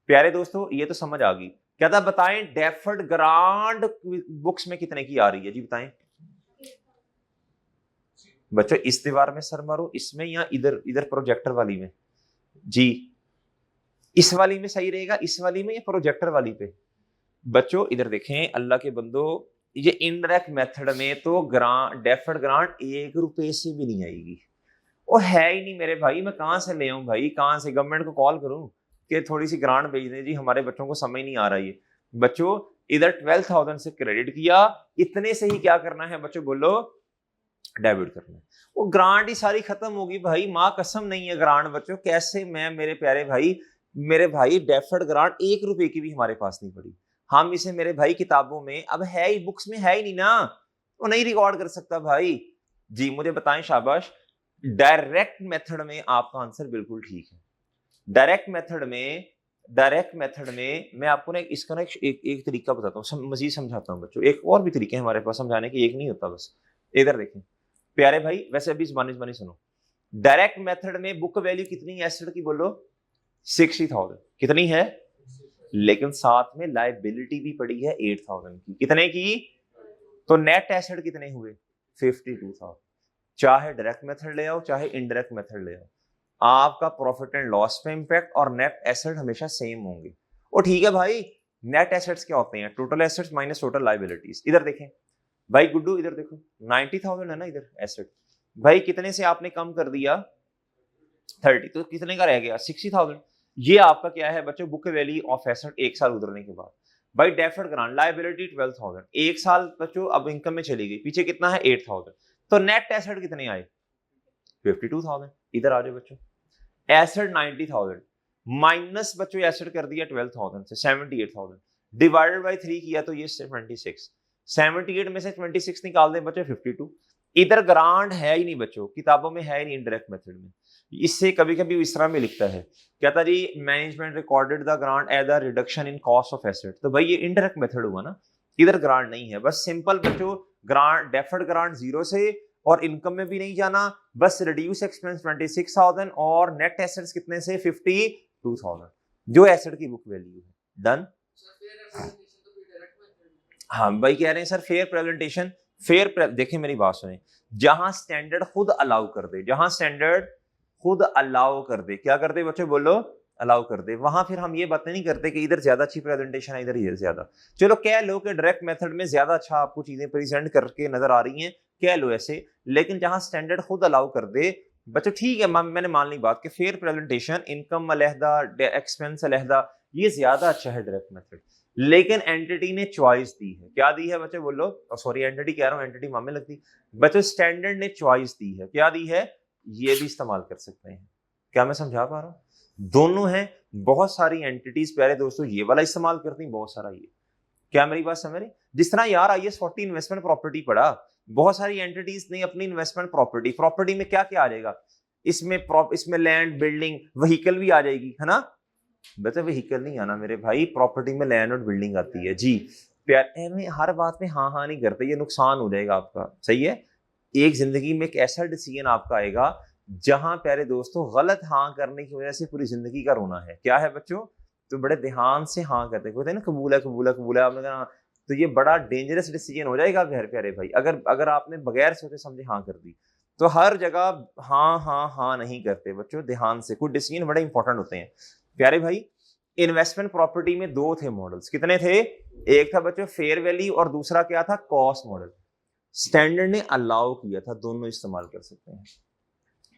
प्यारे दोस्तों ये तो समझ आ गई। कहता बताएं डेफर्ड ग्रांट बुक्स में कितने की आ रही है जी, बताएं बच्चों। इस दीवार में सर मारो, इसमें या इधर, इधर प्रोजेक्टर वाली में जी? इस वाली में सही रहेगा, इस वाली में या प्रोजेक्टर वाली पे? बच्चों इधर देखें अल्लाह के बंदो, ये इनडायरेक्ट मेथड में तो ग्रांट, डेफर्ड ग्रांट 1 रुपए से भी नहीं आएगी। वो है ही नहीं मेरे भाई, मैं कहां से ले आऊं भाई, कहां से गवर्नमेंट को कॉल करूं कि थोड़ी सी ग्रांट भेज दें जी, हमारे बच्चों को समझ नहीं आ रहा है। बच्चों इधर 12,000 से क्रेडिट किया, इतने से ही क्या करना है बच्चों बोलो? डेबिट करना है। वो ग्रांट ही सारी खत्म होगी भाई, माँ कसम नहीं है ग्रांट बच्चों। कैसे मैं मेरे प्यारे भाई, मेरे भाई डेफर्ड ग्रांट 1 रुपए की भी हमारे पास नहीं पड़ी। हम इसे मेरे भाई किताबों में अब है ही, बुक्स में है ही नहीं ना, वो नहीं रिकॉर्ड कर सकता भाई जी। मुझे बताएं शाबाश, डायरेक्ट मेथड में आपका आंसर बिल्कुल ठीक है। डायरेक्ट मेथड में, डायरेक्ट मेथड में मैं आपको ना इसका ना एक तरीका बताता हूँ, मजीद समझाता हूँ बच्चों। एक और भी तरीके हैं हमारे पास समझाने के, एक नहीं होता बस। इधर देखें प्यारे भाई, वैसे अभी जबानी सुनो। डायरेक्ट मेथड में बुक वैल्यू कितनी है एसेट की बोलो? 60,000। कितनी है? लेकिन साथ में लायबिलिटी भी पड़ी है 8,000 की। कितने की? तो नेट एसेट कितने हुए? 52,000। चाहे डायरेक्ट मेथड ले आओ चाहे इनडायरेक्ट मेथड ले आओ, आपका प्रॉफिट एंड लॉस पे इंपैक्ट और नेट एसेट हमेशा सेम होंगे। और ठीक है भाई, नेट एसेट्स क्या होते हैं? Total assets minus total liabilities. इधर देखें भाई गुड्डू, इधर देखो 90,000 है ना इधर एसेट, भाई कितने से आपने कम कर दिया? 30, तो कितने का रह गया? 60,000। ये आपका क्या है बच्चों? बुक वैल्यू ऑफ एसेट एक साल गुजरने के बाद। भाई डेफर्ड ग्रांट लायबिलिटी 12,000, एक साल बच्चों अब इनकम में चली गई, पीछे कितना है? 8,000। तो नेट एसेट कितने आए? 52,000। इधर आ जाओ बच्चों, एसेट 90,000 माइनस बच्चों एसेट कर दिया 12,000 से 78,000, डिवाइडेड बाय 3 किया तो ये 26। 78 में से 26 निकाल दें बच्चों 52। इधर ग्रांट है ही नहीं बच्चों, किताबों में है ही नहीं इंडायरेक्ट मेथड में। इससे कभी कभी इस तरह में लिखता है, कहता जी management recorded the grant as the reduction in cost of asset. तो भाई ये इंडायरेक्ट मेथड हुआ ना, इधर ग्रांट नहीं है, बस सिंपल बच्चों ग्रांट, डेफर्ड ग्रांट 0 से और इनकम में भी नहीं जाना, बस रिड्यूस एक्सपेंस 26,000 और नेट एसेट्स कितने से? 52,000, जो एसेट की बुक वैल्यू है। डन। हाँ भाई कह रहे हैं सर फेयर प्रेजेंटेशन, देखें मेरी बात सुने, जहां स्टैंडर्ड खुद अलाउ कर दे, जहां स्टैंडर्ड खुद अलाउ कर दे, क्या कर दे बच्चों बोलो? अलाउ कर दे, वहां फिर हम ये बातें नहीं करते कि इधर ज्यादा अच्छी प्रेजेंटेशन है इधर ये ज्यादा। चलो कह लो कि डायरेक्ट मेथड में ज्यादा अच्छा आपको चीजें प्रेजेंट करके नजर आ रही हैं, कह लो ऐसे, लेकिन जहां स्टैंडर्ड खुद अलाउ कर दे बच्चों ठीक है, मैंने मान ली बात कि फेयर प्रेजेंटेशन, इनकम अलहदा, एक्सपेंस अलहदा, ये ज्यादा अच्छा है डायरेक्ट मेथड। लेकिन एंटिटी ने चॉइस दी है, क्या दी है बच्चों बोलो, सॉरी एंटिटी कह रहा हूँ, एंटिटी मामे लगती बच्चों, स्टैंडर्ड ने चॉइस दी है, क्या दी है, ये भी इस्तेमाल कर सकते हैं। क्या मैं समझा पा रहा हूँ? दोनों हैं, बहुत सारी एंटिटीज प्यारे दोस्तों ये वाला इस्तेमाल करती, बहुत सारा ये। क्या मेरी बात समझ रहे? जिस तरह यार IAS 40 इन्वेस्टमेंट प्रॉपर्टी पढ़ा, बहुत सारी एंटिटीज ने अपनी इन्वेस्टमेंट प्रॉपर्टी में क्या क्या आ जाएगा, इसमें लैंड, बिल्डिंग, व्हीकल भी आ जाएगी, है ना? बता व्हीकल नहीं आना मेरे भाई, प्रॉपर्टी में लैंड और बिल्डिंग आती है जी। प्यार में हर बात में हाँ हाँ नहीं करते, ये नुकसान हो जाएगा आपका, सही है? एक जिंदगी में एक ऐसा डिसीजन आपका आएगा जहां प्यारे दोस्तों गलत हाँ करने की वजह से पूरी जिंदगी का रोना है। क्या है बच्चों? तो बड़े ध्यान से हाँ करते हैं ना, कबूल है कबूल है कबूल है, आपने कहा तो ये बड़ा डेंजरस डिसीजन हो जाएगा प्यारे भाई, अगर आपने बगैर सोचे समझे हाँ कर दी। तो हर जगह हाँ हाँ हाँ नहीं करते बच्चों, ध्यान से, कुछ डिसीजन बड़े इंपॉर्टेंट होते हैं प्यारे भाई। इन्वेस्टमेंट प्रॉपर्टी में दो थे मॉडल्स, कितने थे? एक था बच्चों फेयर वैल्यू और दूसरा क्या था? Cost model. स्टैंडर्ड ने अलाउ किया था दोनों इस्तेमाल कर सकते हैं।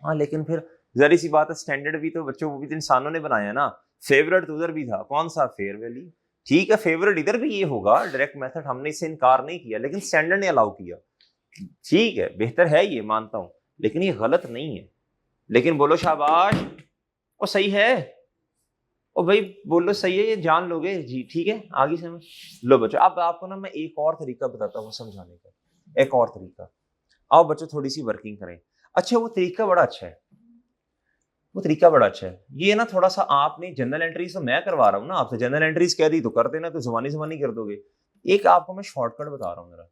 हाँ लेकिन फिर जरी सी बात है, स्टैंडर्ड भी तो बच्चों वो भी तो इंसानों ने बनाया ना, फेवरेट तो उधर भी था, कौन सा? Fair value. ठीक है फेवरेट इधर भी ये होगा, डायरेक्ट मेथड, हमने इससे इनकार नहीं किया, लेकिन स्टैंडर्ड ने अलाउ किया। ठीक है बेहतर है ये, मानता हूं, लेकिन ये गलत नहीं है। लेकिन बोलो शाबाश, वो सही है, ओ भाई बोलो सही है, ये जान लोगे जी, ठीक है आगे समझ लो बच्चों। अब आपको ना मैं एक और तरीका बताता हूँ समझाने का, एक और तरीका। आओ बच्चों थोड़ी सी वर्किंग करें। अच्छा वो तरीका बड़ा अच्छा है, वो तरीका बड़ा अच्छा है। ये ना थोड़ा सा आपने जनरल एंट्रीज तो मैं करवा रहा हूँ ना आपसे, जनरल एंट्रीज कह दी तो कर देना, तो जबानी जबानी कर दोगे। एक आपको मैं शॉर्टकट बता रहा हूँ जरा,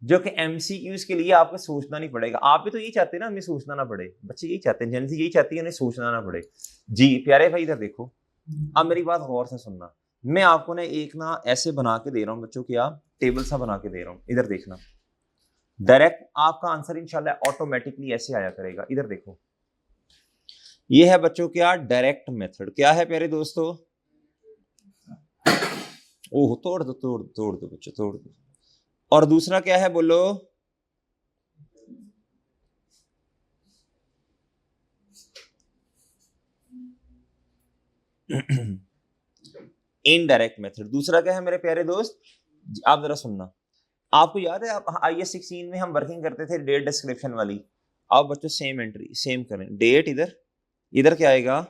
जो कि MCQs के लिए आपको सोचना नहीं पड़ेगा। आप भी तो यही चाहते हैं ना, हमें सोचना ना पड़े, बच्चे यही चाहते हैं, जेनजी यही चाहती है उन्हें सोचना ना पड़े जी। प्यारे भाई इधर देखो, अब मेरी बात गौर से सुनना, मैं आपको ना एक ना ऐसे बना के दे रहा हूँ बच्चों, क्या टेबल सा बना के दे रहा हूँ, इधर देखना। डायरेक्ट आपका आंसर इंशाल्लाह ऑटोमेटिकली ऐसे आया करेगा, इधर देखो। ये है बच्चों क्या? Direct method. क्या है प्यारे दोस्तों? ओह तोड़ दो तोड़ दो तोड़ दो बच्चों तोड़ दो। और दूसरा क्या है बोलो? Indirect method. दूसरा क्या है मेरे प्यारे दोस्त? आप जरा सुनना, आपको याद है आप IAS 16 में हम वर्किंग करते थे डेट डिस्क्रिप्शन वाली। आप बच्चों सेम एंट्री सेम करें, डेट इधर, इधर क्या आएगा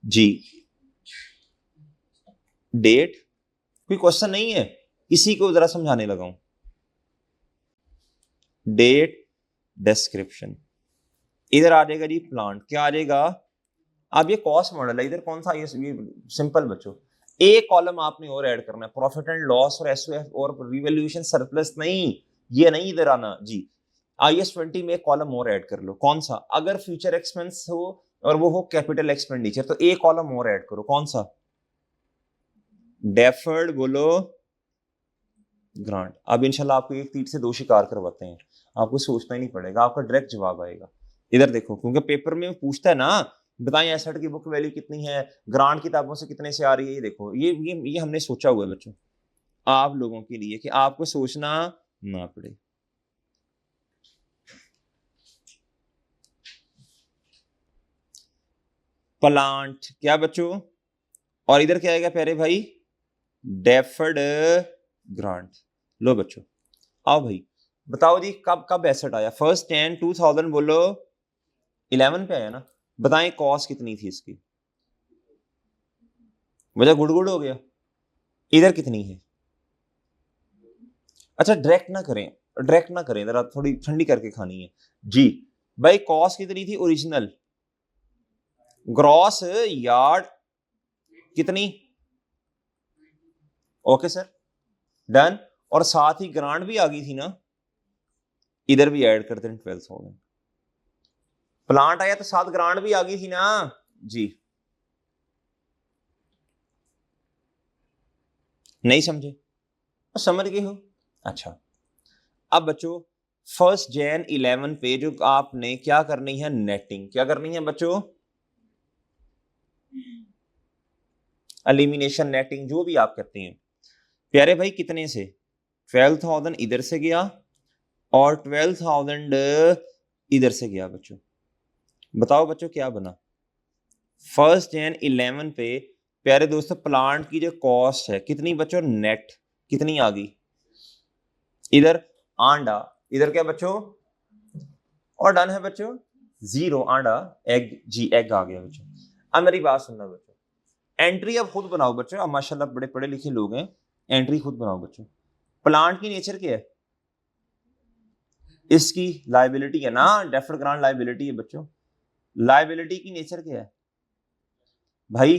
जी? डेट, कोई क्वेश्चन नहीं है, इसी को जरा समझाने लगा हूं। डेट डिस्क्रिप्शन, इधर आ जाएगा जी प्लांट, क्या आ जाएगा? अब ये कॉस्ट मॉडल है, इधर कौन सा? ये सिंपल बच्चों, एक कॉलम आपने और ऐड करना है, प्रॉफिट एंड लॉस और SOF और रिवैल्यूएशन सरप्लस नहीं, ये नहीं इधर आना जी। IAS 20 में एक कॉलम और ऐड कर लो, कौन सा? अगर फ्यूचर एक्सपेंस हो और वो हो कैपिटल एक्सपेंडिचर, तो एक कॉलम और ऐड करो, कौन सा? डेफर्ड बोलो ग्रांट। अब इंशाल्लाह आपको एक तीर से दो शिकार करवाते हैं, आपको सोचना ही नहीं पड़ेगा, आपका डायरेक्ट जवाब आएगा। इधर देखो, क्योंकि पेपर में पूछता है ना, बताएं एसेट की बुक वैल्यू कितनी है, ग्रांट किताबों से कितने से आ रही है, ये देखो, ये हमने सोचा हुआ है बच्चों आप लोगों के लिए कि आपको सोचना ना पड़े। प्लांट क्या बच्चों? और इधर क्या आएगा प्यारे भाई? Deferred grant. लो बच्चों आओ भाई, बताओ जी कब कब एसेट आया? 1 10 2000 बोलो 11 पे आया ना। बताएं कॉस्ट कितनी थी इसकी? वजह गुड़गुड़ हो गया। इधर कितनी है? अच्छा डायरेक्ट ना करें, डायरेक्ट ना करें, जरा थोड़ी ठंडी करके खानी है जी। भाई कॉस्ट कितनी थी ओरिजिनल? ग्रॉस यार्ड कितनी? Okay sir done. और साथ ही ग्रांट भी आ गई थी ना, इधर भी ऐड करते हैं 12,000। प्लांट आया तो साथ ग्रांट भी आ गई थी ना जी। नहीं समझे? समझ गए हो? अच्छा अब बच्चों 1 Jan 11 पे जो आपने क्या करनी है, नेटिंग क्या करनी है बच्चों? एलिमिनेशन, नेटिंग, जो भी आप करते हैं प्यारे भाई। कितने से? 12,000 इधर से गया और 12,000 इधर से गया बच्चों। बताओ बच्चों क्या बना। 1 Jan 11 पे प्यारे दोस्तों प्लांट की जो कॉस्ट है कितनी बच्चों, नेट कितनी आ गई, इधर आंडा, इधर क्या बच्चों, और डन है बच्चों, 0 आंडा एग, जी एग आ गया बच्चों। अब मेरी बात सुनना बच्चों, एंट्री अब खुद बनाओ बच्चों, अब माशाल्लाह बड़े पढ़े लिखे लोग हैं, एंट्री खुद बनाओ बच्चों। प्लांट की नेचर क्या है, इसकी लायबिलिटी है ना, डेफर्ड ग्रांट लायबिलिटी है बच्चों। लायबिलिटी की नेचर क्या है भाई,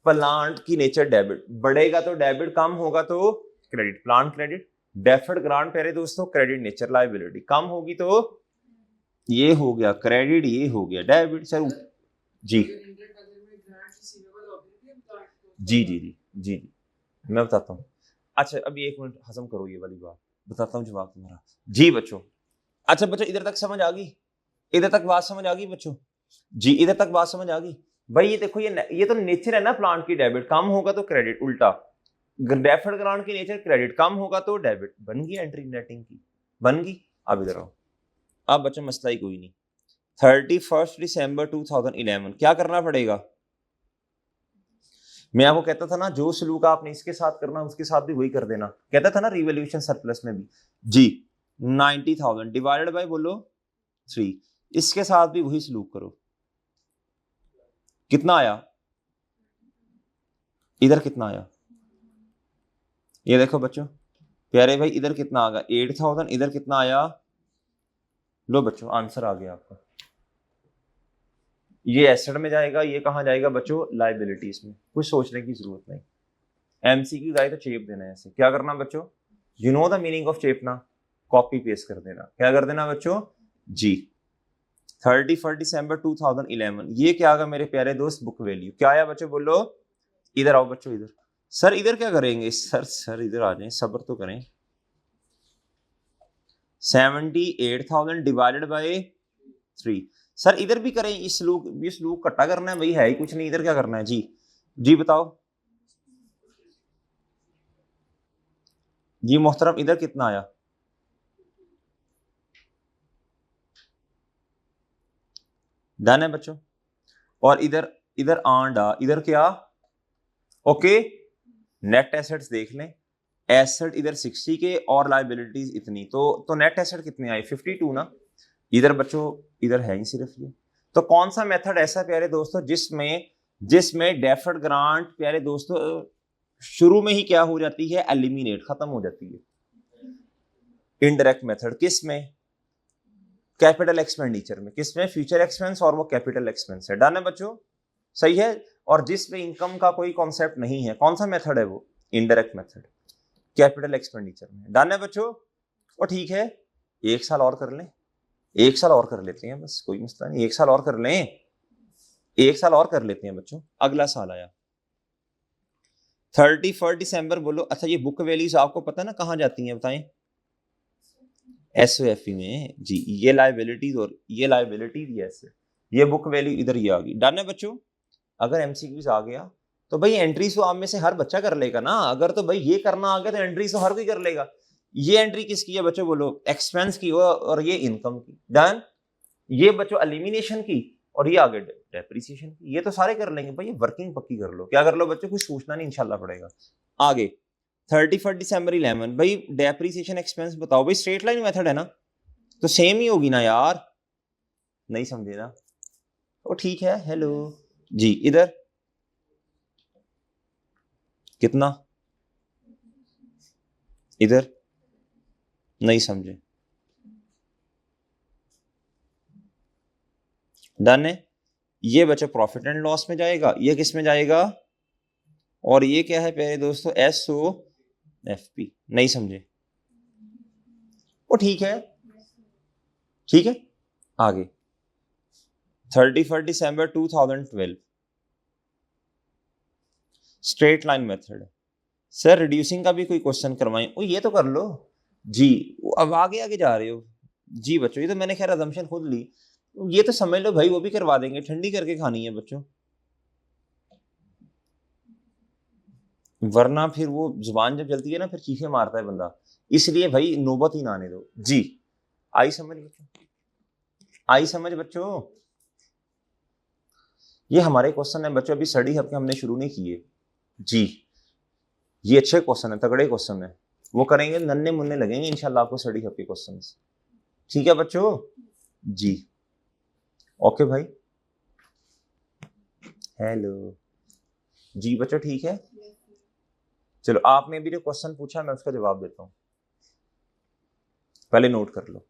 प्लांट की नेचर डेबिट, बढ़ेगा तो डेबिट, कम होगा तो credit, plant credit, deferred grant प्यारे दोस्तों क्रेडिट नेचर लायबिलिटी, कम होगी तो ये हो गया क्रेडिट, ये हो गया डेबिट। सर जी जी जी जी जी जी मैं बताता हूँ। अच्छा अभी 1 मिनट हजम करो ये वाली बात, बताता हूँ जवाब तुम्हारा। जी बच्चों, अच्छा बच्चों इधर तक समझ आ गई, इधर तक बात समझ आ गई बच्चों, जी इधर तक बात समझ आ गई भाई। ये देखो ये तो नेचर है ना प्लांट की, डेबिट कम होगा तो क्रेडिट, उल्टा डेफर्ड ग्रांट की नेचर क्रेडिट, कम होगा तो डेबिट, बन गई एंट्री नेटिंग की, बन गई। अब इधर आओ, अब बच्चों मसला ही कोई नहीं। 31 दिसंबर 2011 क्या करना पड़ेगा, मैं आपको कहता था ना जो सलूक आपने इसके साथ करना उसके साथ भी वही कर देना, कहता था ना रिवॉल्यूशन सरप्लस में भी जी। 90,000 डिवाइडेड बाय बोलो 3, इसके साथ भी वही सलूक करो, कितना आया, इधर कितना आया, ये देखो बच्चों प्यारे भाई, इधर कितना आ गया 8,000, इधर कितना आया, लो बच्चों आंसर आ गया आपका। ये एसेट में जाएगा, ये कहां जाएगा बच्चों, लायबिलिटीज में, कुछ सोचने की जरूरत नहीं। एमसीक्यू जाए तो चेप देना है, ऐसे क्या करना बच्चों, you know the meaning of चेपना, कॉपी पेस्ट कर देना, क्या कर देना बच्चों जी। 31 दिसंबर 2011 ये क्या आगा मेरे प्यारे दोस्त, बुक वैल्यू क्या आया बच्चों, बोलो इधर आओ बच्चों, इधर सर, इधर क्या करेंगे सर इधर आ जाए, सब्र तो करें। 78,000 डिवाइडेड बाय 3, सर इधर भी करें, इस लूप कट्टा करना है भाई, है ही कुछ नहीं, इधर क्या करना है जी, जी बताओ जी मोहतरम, इधर कितना आया, डन है बच्चों। और इधर इधर आंडा, इधर क्या, ओके नेट एसेट्स देख लें, एसेट इधर 60 के और लायबिलिटीज इतनी, तो नेट एसेट कितने आए 52 ना, इधर बच्चों इधर है ही सिर्फ ये। तो कौन सा मेथड ऐसा प्यारे दोस्तों जिसमें जिसमें डेफर्ड ग्रांट प्यारे दोस्तों शुरू में ही क्या हो जाती है, एलिमिनेट, खत्म हो जाती है। इनडायरेक्ट मेथड किस में, कैपिटल एक्सपेंडिचर में, किसमें, फ्यूचर एक्सपेंस, और वो कैपिटल एक्सपेंस है, डन है बच्चों, सही है। और जिसमें इनकम का कोई कॉन्सेप्ट नहीं है, कौन सा मेथड है वो, इनडायरेक्ट मेथड, कैपिटल एक्सपेंडिचर में, डन है बच्चों। और ठीक है 1 साल और कर लें, 1 साल और कर लेते हैं बस, कोई मसला नहीं, 1 साल और कर लें, 1 साल और कर लेते हैं बच्चों। अगला साल आया 31 दिसंबर बोलो। अच्छा ये बुक वैल्यूज आपको पता ना कहाँ जाती हैं, बताएं, एसओएफई में जी, ये लायबिलिटीज और ये लायबिलिटीज, ये एसेट, ये बुक वैल्यू इधर ये आ गई, डन है बच्चों। अगर एमसीक्यूज आ गया तो भाई एंट्रीज तो आप में से हर बच्चा कर लेगा ना, अगर तो भाई ये करना आ गया तो एंट्रीज तो हर कोई कर लेगा। ये एंट्री किसकी है बच्चों बोलो, एक्सपेंस की, और ये इनकम की, डन। ये बच्चों एलिमिनेशन की, और ये आगे डेप्रिसिएशन की, ये तो सारे कर लेंगे भाई, ये वर्किंग पक्की कर लो, क्या कर लो बच्चों, कुछ सोचना नहीं इंशाल्लाह पड़ेगा। आगे 31 दिसंबर 11 भाई डेप्रिसिएशन एक्सपेंस बताओ भाई, स्ट्रेट लाइन मेथड है ना, तो सेम ही होगी ना यार, नहीं समझे ना, तो ठीक है, हेलो जी, इधर कितना, इधर नहीं समझे, डन है। ये बच्चा प्रॉफिट एंड लॉस में जाएगा, ये किस में जाएगा, और ये क्या है प्यारे दोस्तों, SOFP, नहीं समझे, वो ठीक है, ठीक है। आगे 31 दिसंबर 2012 straight line method, sir reducing का भी कोई क्वेश्चन करवाएं, ओ ये तो कर लो जी, अब आगे आगे जा रहे हो जी बच्चों, ये तो मैंने खैर अजम्पशन खुद ली, ये तो समझ लो भाई वो भी करवा देंगे, ठंडी करके खानी है बच्चों, वरना फिर वो जुबान जब जलती है ना फिर चीखे मारता है बंदा, इसलिए भाई नौबत ही ना आने दो जी। आई समझ बच्चों, आई समझ बच्चों? ये हमारे क्वेश्चन है बच्चों, अभी स्टडी हब के हमने शुरू नहीं किए जी। ये अच्छे क्वेश्चन है, तगड़े क्वेश्चन है, वो करेंगे, नन्हे मुन्ने लगेंगे इंशाल्लाह आपको स्टडी हब के क्वेश्चन। ठीक है बच्चों जी, ओके भाई, हेलो जी बच्चों, ठीक है। चलो आपने भी जो क्वेश्चन पूछा मैं उसका जवाब देता हूँ, पहले नोट कर लो।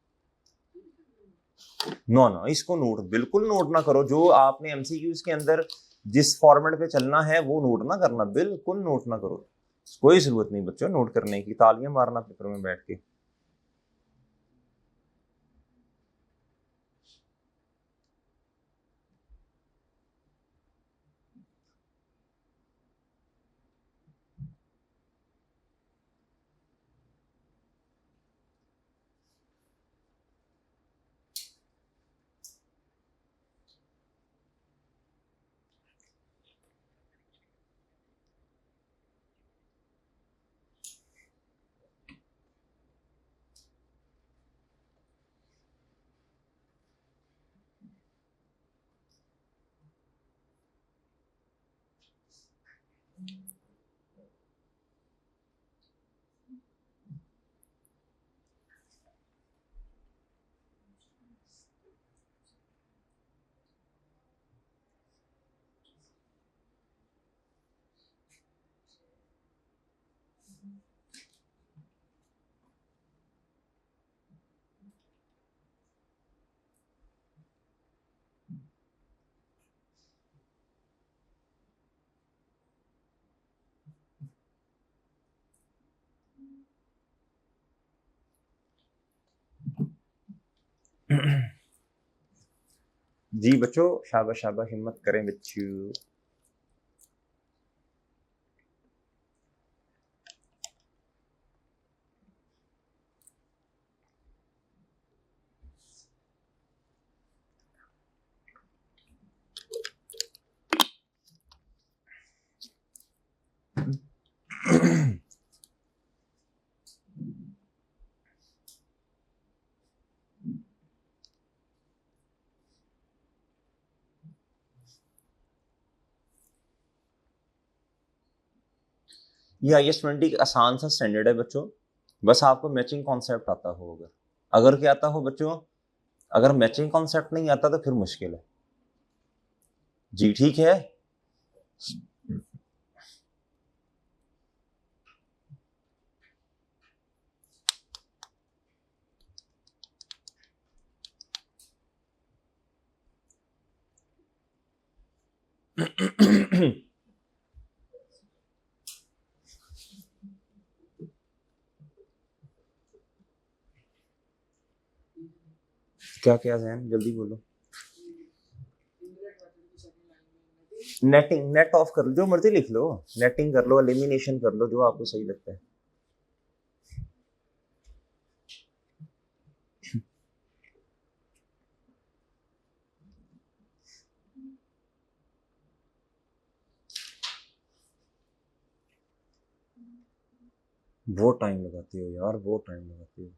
नो नो, इसको नोट बिल्कुल नोट ना करो, जो आपने एमसीक्यूज के अंदर जिस फॉर्मेट पे चलना है वो नोट ना करना, बिल्कुल नोट ना करो, कोई जरूरत नहीं बच्चों नोट करने की, तालियां मारना पेपर में बैठ के। जी बच्चों, शाबाश शाबाश, हिम्मत करें बच्चों। ये IS-20 आसान सा स्टैंडर्ड है बच्चों, बस आपको मैचिंग कॉन्सेप्ट आता हो, अगर क्या आता हो बच्चों, अगर मैचिंग कॉन्सेप्ट नहीं आता तो फिर मुश्किल है जी, ठीक है। क्या क्या जैन, जल्दी बोलो। नेटिंग, नेट ऑफ कर लो, जो मर्जी लिख लो, नेटिंग कर लो, एलिमिनेशन कर लो, जो आपको सही लगता है। वो टाइम लगाती हो यार, वो टाइम लगाती हो।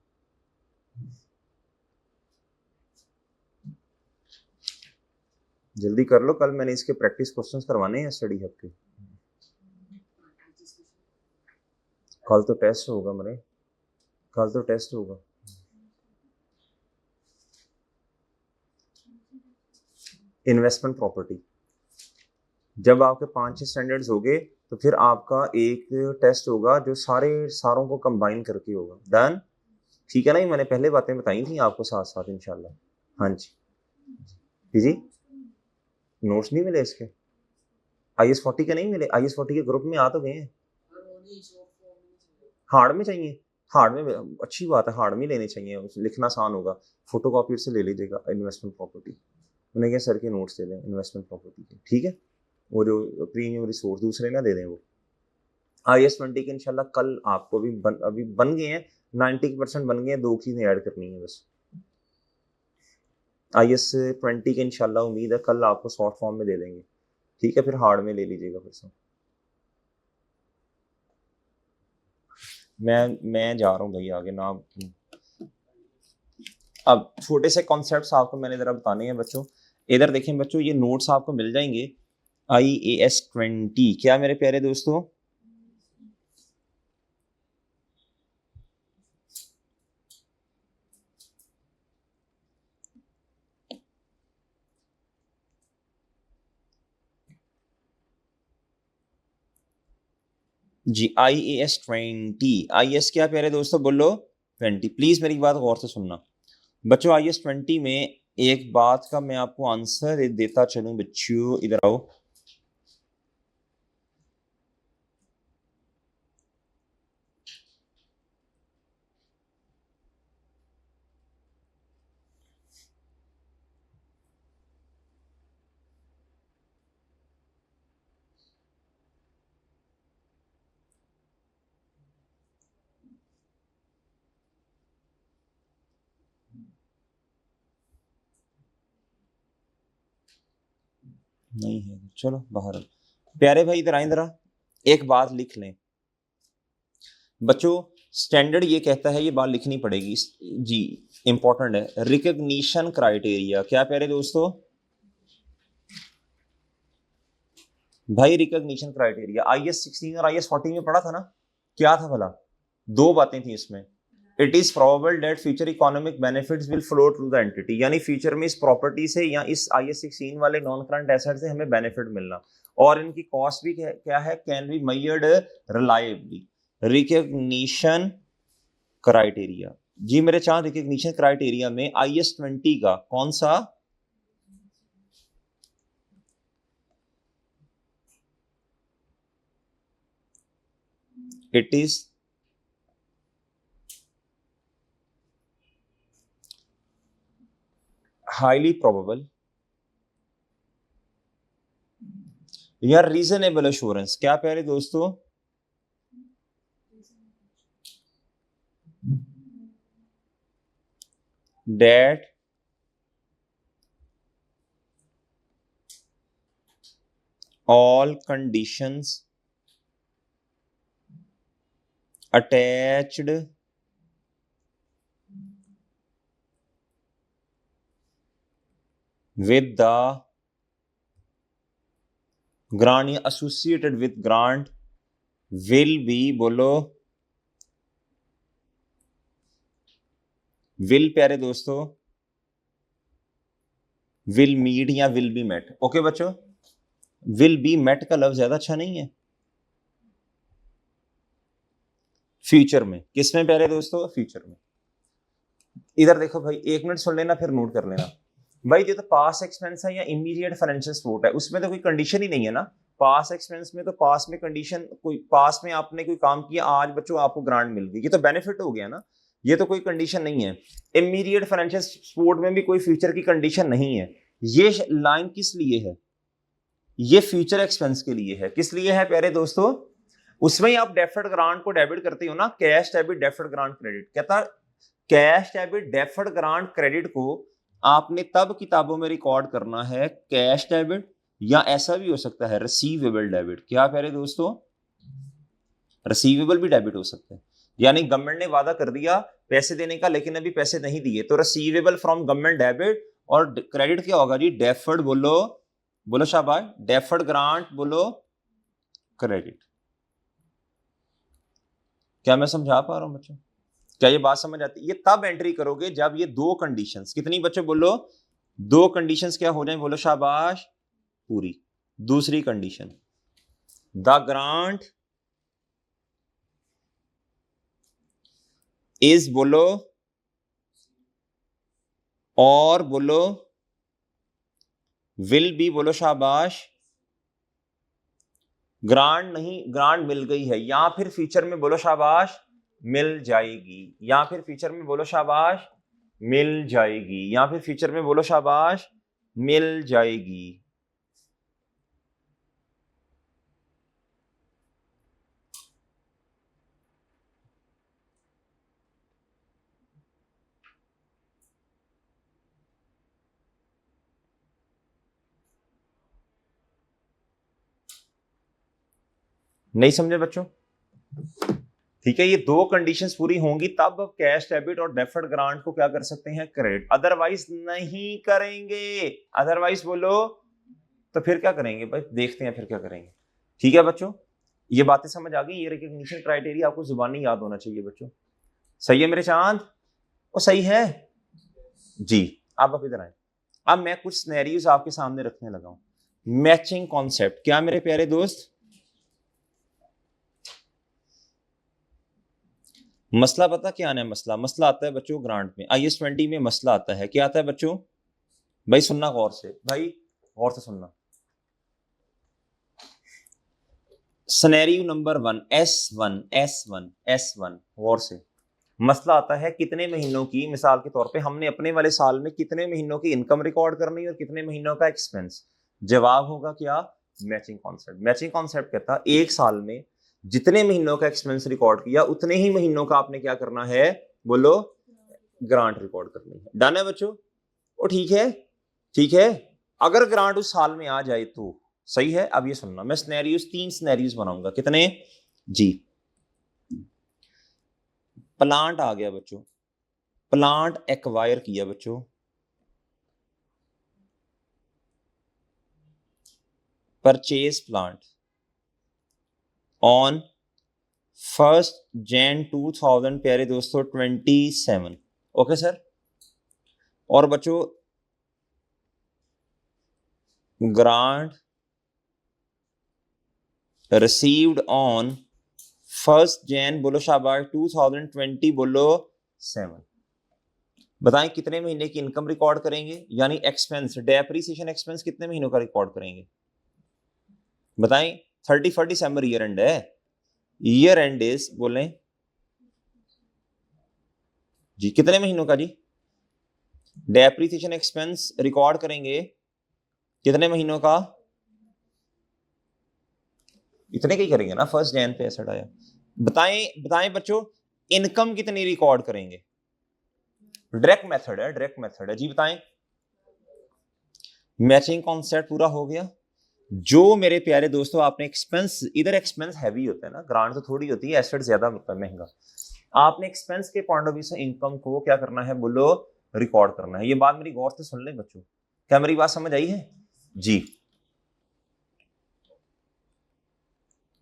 जल्दी कर लो, कल मैंने इसके प्रैक्टिस क्वेश्चंस करवाने हैं स्टडी हब के। कल तो टेस्ट होगा मेरे, कल तो टेस्ट होगा। इन्वेस्टमेंट प्रॉपर्टी, जब आपके 5-6 स्टैंडर्ड्स हो गए तो फिर आपका एक टेस्ट होगा जो सारों को कंबाइन करके होगा। डन, ठीक है ना, ये मैंने पहले बातें बताई थी आपको साथ साथ इंशाल्लाह। हाँ जी जी, नोट्स नहीं मिले इसके, IS-40 के नहीं मिले, IS-40 के ग्रुप में आ तो गए हैं। हार्ड में चाहिए, हार्ड में अच्छी बात है, हार्ड में लेने चाहिए, लिखना आसान होगा, फोटोकॉपी से ले लीजिएगा। इन्वेस्टमेंट प्रॉपर्टी, उन्हें क्या सर के नोट्स दे दें इन्वेस्टमेंट प्रॉपर्टी के, ठीक है। वो जो प्रीमियम रिसोर्स दूसरे ना दे दें, वो IS-20 के इंशाल्लाह कल आपको भी अभी बन गए हैं, 90% बन गए हैं, 2 चीजें ऐड करनी है बस। IS-20 के इंशाल्लाह उम्मीद है कल आपको शॉर्ट फॉर्म में दे देंगे, ठीक है, फिर हार्ड में ले लीजिएगा फिर से। मैं जा रहा हूँ भाई आगे ना, अब छोटे से कॉन्सेप्ट्स आपको मैंने जरा बताने हैं बच्चों। इधर देखें बच्चों, ये नोट्स आपको मिल जाएंगे IAS 20। क्या मेरे प्यारे दोस्तों? जी IAS 20। IAS क्या प्यारे दोस्तों बोलो? 20। प्लीज मेरी बात गौर से सुनना बच्चों। IAS 20 में एक बात का मैं आपको आंसर देता चलूं बच्चों, इधर आओ। नहीं है, चलो बाहर। प्यारे भाई इधर आए, जरा एक बात लिख लें बच्चों। स्टैंडर्ड ये कहता है, ये बात लिखनी पड़ेगी जी, इंपॉर्टेंट है। रिकग्निशन क्राइटेरिया क्या प्यारे दोस्तों? भाई रिकग्निशन क्राइटेरिया IAS 16 और IAS 14 में पढ़ा था ना, क्या था भला? दो बातें थी इसमें। It is probable that future economic benefits will flow through the entity, यानी फ्यूचर में इस प्रॉपर्टी से या इस IAS 16 वाले नॉन करंट एसेट से हमें बेनिफिट मिलना, और इनकी कॉस्ट भी क्या है, can be measured reliably. Recognition criteria जी मेरे चांद, रिकग्निशन क्राइटेरिया में IAS 20 का कौन सा? इट इज हाईली प्रोबेबल या रीजनेबल एश्योरेंस। क्या प्यारे दोस्तों? That all conditions attached with the grant या associated with grant will be, बोलो will प्यारे दोस्तों, will meet या will be met। ओके बच्चों, will be met का लफ्ज ज्यादा अच्छा नहीं है फ्यूचर में। किसमें प्यारे दोस्तों? फ्यूचर में। इधर देखो भाई, एक मिनट सुन लेना फिर नोट कर लेना भाई। जो तो पास एक्सपेंस है या इमीडिएट फाइनेंशियल सपोर्ट है, उसमें तो कोई कंडीशन ही नहीं है ना। पास एक्सपेंस में तो पास में कंडीशन, कोई पास में आपने कोई काम किया, आज बच्चों आपको ग्रांट मिल गई, ये तो बेनिफिट हो गया ना, ये तो कोई कंडीशन नहीं है। इमीडिएट फाइनेंशियल सपोर्ट में भी कोई फ्यूचर की कंडीशन नहीं है। ये लाइन किस लिए है? ये फ्यूचर एक्सपेंस के लिए है। किस लिए है प्यारे दोस्तों? उसमें ही आप डेफर्ड ग्रांट को डेबिट करते हो ना, cash debit deferred grant credit. कहता cash debit deferred grant credit को आपने तब किताबों में रिकॉर्ड करना है, कैश डेबिट, या ऐसा भी हो सकता है रिसीवेबल डेबिट। क्या कह रहे दोस्तों? रिसीवेबल भी डेबिट हो सकता है, यानी गवर्नमेंट ने वादा कर दिया पैसे देने का लेकिन अभी पैसे नहीं दिए, तो रिसीवेबल फ्रॉम गवर्नमेंट डेबिट। और क्रेडिट क्या होगा जी? डेफर्ड, बोलो बोलो शाबाश, डेफर्ड ग्रांट बोलो क्रेडिट। क्या मैं समझा पा रहा हूं बच्चों? क्या ये बात समझ आती है? ये तब एंट्री करोगे जब ये दो कंडीशंस, कितनी बच्चों बोलो? दो कंडीशंस क्या हो जाए? बोलो शाबाश, पूरी। दूसरी कंडीशन, द ग्रांट इज, बोलो और बोलो विल बी, बोलो शाबाश। ग्रांट नहीं, ग्रांट मिल गई है, या फिर फ्यूचर में बोलो शाबाश मिल जाएगी, या फिर फ्यूचर में बोलो शाबाश मिल जाएगी, या फिर फ्यूचर में बोलो शाबाश मिल जाएगी। नहीं समझे बच्चों? ठीक है, ये दो कंडीशंस पूरी होंगी तब कैश डेबिट और डेफर्ड ग्रांट को क्या कर सकते हैं, क्रेडिट, अदरवाइज नहीं करेंगे। अदरवाइज बोलो तो फिर क्या करेंगे भाई, देखते हैं फिर क्या करेंगे। ठीक है बच्चों, ये बातें समझ आ गई। ये रिकॉग्निशन क्राइटेरिया आपको जुबानी याद होना चाहिए बच्चों। सही है मेरे चांद, वो सही है जी। अब इधर आए, अब मैं कुछ सिनेरियोज आपके सामने रखने लगा हूं। मैचिंग कॉन्सेप्ट, क्या मेरे प्यारे दोस्त, मसला पता क्या आना है, मसला आता है बच्चों ग्रांट में, IAS 20 में मसला आता है। क्या आता है बच्चों, भाई सुनना गौर से, भाई गौर से सुनना। सिनेरियो नंबर 1, S1 गौर से। मसला आता है कितने महीनों की, मिसाल के तौर पे हमने अपने वाले साल में कितने महीनों की इनकम रिकॉर्ड करनी है और कितने महीनों का एक्सपेंस। जवाब होगा क्या, मैचिंग कॉन्सेप्ट। मैचिंग कॉन्सेप्ट कहता है एक साल में जितने महीनों का एक्सपेंस रिकॉर्ड किया उतने ही महीनों का आपने क्या करना है, बोलो, ग्रांट रिकॉर्ड करनी है। डन है बच्चों, ओ ठीक है, ठीक है। अगर ग्रांट उस साल में आ जाए तो सही है। अब ये सुनना, मैं सिनेरियोस 3 सिनेरियोस बनाऊंगा। कितने जी, प्लांट आ गया बच्चों, प्लांट एक्वायर किया बच्चों, परचेज प्लांट ऑन 1 Jan 2000 प्यारे दोस्तों 27। ओके सर, और बच्चों ग्रांट रिसीव्ड ऑन 1 Jan, बोलो शाबाश, 2020, बोलो 7। बताएं कितने महीने की इनकम रिकॉर्ड करेंगे, यानी एक्सपेंस, डेप्रिसिएशन एक्सपेंस कितने महीनों का रिकॉर्ड करेंगे बताएं। 31 दिसंबर ईयर एंड है, ईयर एंड इज, बोलें जी, कितने महीनों का जी डेप्रिसिएशन एक्सपेंस रिकॉर्ड करेंगे, कितने महीनों का, इतने का ही करेंगे ना, 1 Jan पे एसेट आया। बताएं बच्चों इनकम कितनी रिकॉर्ड करेंगे, डायरेक्ट मेथड है जी, बताएं। मैचिंग कॉन्सेप्ट पूरा हो गया। जो मेरे प्यारे दोस्तों आपने एक्सपेंस, इधर एक्सपेंस हैवी होता है ना, ग्रांट तो थोड़ी होती है, एसेट ज्यादा महंगा। आपने एक्सपेंस के पॉइंट ऑफ व्यू से इनकम को क्या करना है, बोलो, रिकॉर्ड करना है। ये बात मेरी गौर से सुन लें बच्चों, क्या मेरी बात समझ आई है जी।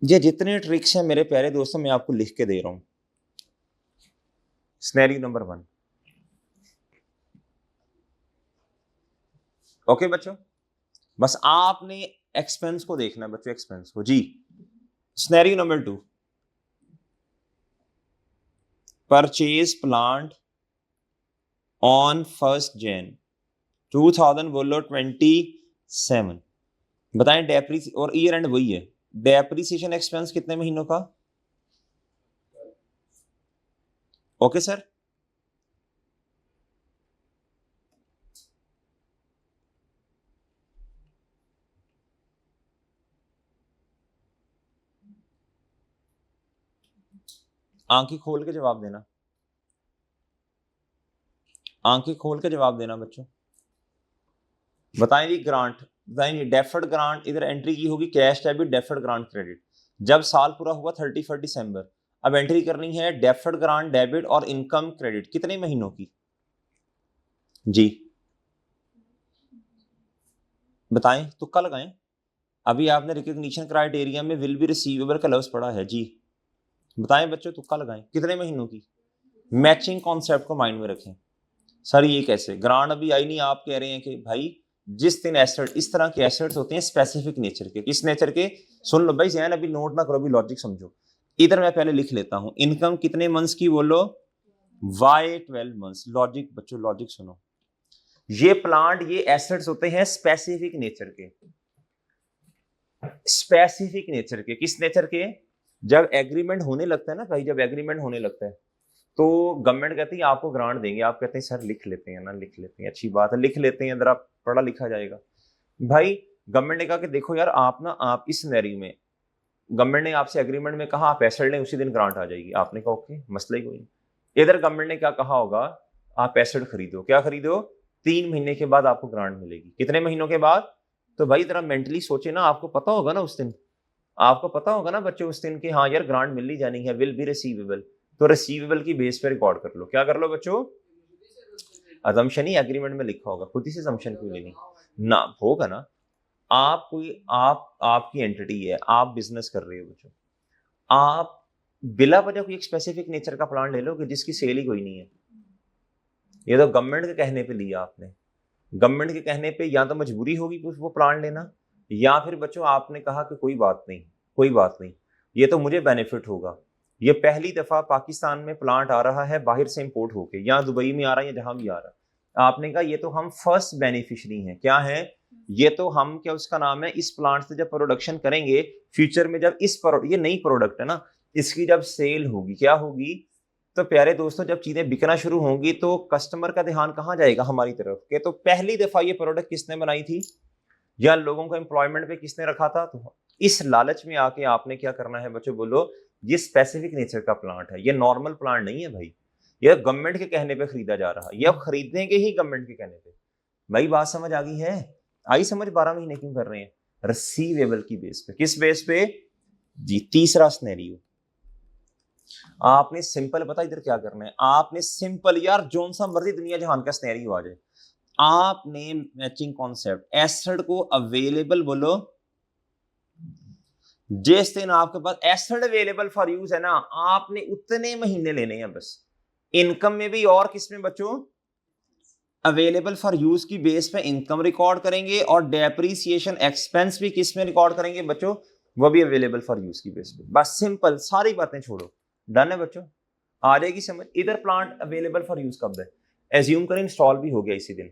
ये जितने ट्रिक्स हैं मेरे प्यारे दोस्तों मैं आपको लिख के दे रहा हूं। सिनेरियो नंबर 1, ओके बच्चों, बस आपने एक्सपेंस को देखना है बच्चों, एक्सपेंस को जी। Scenario number 2, purchase plant on 1 Jan 2000, बोलो 27। बताएं डेप्रिस, और ईयर एंड वही है, डेप्रिसिएशन एक्सपेंस कितने महीनों का, ओके सर। आंखें खोल के जवाब देना, आंखें खोल के जवाब देना बच्चों। बताएं जी ग्रांट, बताएं जी डेफर्ड ग्रांट, इधर एंट्री की होगी cash debit, deferred grant credit. जब साल पूरा हुआ 31 दिसंबर, अब एंट्री करनी है डेफर्ड ग्रांट डेबिट और इनकम क्रेडिट, कितने महीनों की जी, बताएं, तुक्का लगाएं। अभी आपने रिकॉग्निशन क्राइटेरिया में विल बी रिसीवेबल का लफ्ज पढ़ा है जी, बताएं बच्चों, तुक्का लगाएं, कितने महीनों की। मैचिंग कॉन्सेप्ट को माइंड में रखें। सर ये कैसे, ग्रांट अभी आई नहीं, आप कह रहे हैं कि भाई जिस दिन एसेट, इस तरह के एसेट्स होते हैं स्पेसिफिक नेचर के, किस नेचर के, सुन लो भाई जैन, अभी नोट ना करो, अभी लॉजिक समझो। इधर मैं पहले लिख लेता हूं, इनकम कितने मंथ्स की, बोलो वाई 12 मंथ्स। लॉजिक बच्चों, लॉजिक सुनो, ये प्लांट, ये एसेट्स होते हैं स्पेसिफिक नेचर के, स्पेसिफिक नेचर के, किस नेचर के, जब एग्रीमेंट होने लगता है ना भाई, जब एग्रीमेंट होने लगता है तो गवर्नमेंट कहती है आपको ग्रांट देंगे, आप कहते हैं सर लिख लेते हैं ना, लिख लेते हैं, अच्छी बात है, लिख लेते हैं, जरा पढ़ा लिखा जाएगा। भाई गवर्नमेंट ने कहा कि देखो यार आप ना, आप इस सिनेरियो में गवर्नमेंट ने आपसे एग्रीमेंट में कहा आप एसेट लें, उसी दिन ग्रांट आ जाएगी, आपने कहा ओके, मसला ही कोई नहीं। इधर गवर्नमेंट ने क्या कहा होगा, आप एसेट खरीदो, क्या खरीदो, 3 महीने के बाद आपको ग्रांट मिलेगी, कितने महीनों के बाद। तो भाई जरा मेंटली सोचे ना, आपको पता होगा ना उस दिन आपको पता होगा ना बच्चों उस दिन के, हाँ यार ग्रांट मिलनी जानी है, विल बी रिसीवेबल, तो रिसीवेबल की बेस पे रिकॉर्ड कर लो। क्या कर लो बच्चों? अजम्पशन ही एग्रीमेंट में लिखा होगा, खुद ही से अजम्पशन क्यों लेनी ना, होगा ना। आप कोई आपकी एंटिटी है, आप बिजनेस कर रहे हो बच्चों, आप बिला वजह कोई एक स्पेसिफिक नेचर का प्लान ले लो कि जिसकी सेल ही कोई नहीं है, ये तो गवर्नमेंट के कहने पे लिया आपने, गवर्नमेंट के कहने पे या तो मजबूरी होगी वो प्लान लेना, या फिर बच्चों आपने कहा कि कोई बात नहीं, कोई बात नहीं, ये तो मुझे बेनिफिट होगा। ये पहली दफा पाकिस्तान में प्लांट आ रहा है बाहर से इंपोर्ट होके, या दुबई में आ रहा है या जहां भी आ रहा है, आपने कहा ये तो हम फर्स्ट बेनिफिशियरी हैं। क्या है ये? तो हम, क्या उसका नाम है, इस प्लांट से जब प्रोडक्शन करेंगे फ्यूचर में, जब ये नई प्रोडक्ट है ना, इसकी जब सेल होगी, क्या होगी, तो प्यारे दोस्तों जब चीजें बिकना शुरू होंगी तो कस्टमर का ध्यान कहाँ जाएगा? हमारी तरफ के। तो पहली दफा ये प्रोडक्ट किसने बनाई थी, या लोगों को एम्प्लॉयमेंट पे किसने रखा था? तो इस लालच में आके आपने क्या करना है बच्चों, बोलो ये स्पेसिफिक नेचर का प्लांट है, ये नॉर्मल प्लांट नहीं है भाई, ये गवर्नमेंट के कहने पे खरीदा जा रहा है, ये अब खरीदेंगे ही गवर्नमेंट के कहने पे। भाई बात समझ आ गई है? आई समझ? 12 महीने क्यों कर रहे हैं? रिसीवेबल की बेस पे। किस बेस पे जी? तीसरा स्नेरियो आपने सिंपल, पता इधर क्या करना है, आपने सिंपल यार जोन सा मर्जी दुनिया जहान का स्नेरियो आ जाए, आपने मैचिंग कॉन्सेप्ट एसेट को अवेलेबल बोलो, जिस दिन आपके पास एसेट अवेलेबल फॉर यूज है ना, आपने उतने महीने लेने हैं बस। इनकम में भी और किसमें बच्चों? अवेलेबल फॉर यूज की बेस पे इनकम रिकॉर्ड करेंगे, और डेप्रीसिएशन एक्सपेंस भी किसमें रिकॉर्ड करेंगे बच्चों? वो भी अवेलेबल फॉर यूज की बेस पे। बस सिंपल, सारी बातें छोड़ो, डन है बच्चों? आ जाएगी समझ? इधर प्लांट अवेलेबल फॉर यूज कब है? एज्यूम करें इंस्टॉल भी हो गया इसी दिन,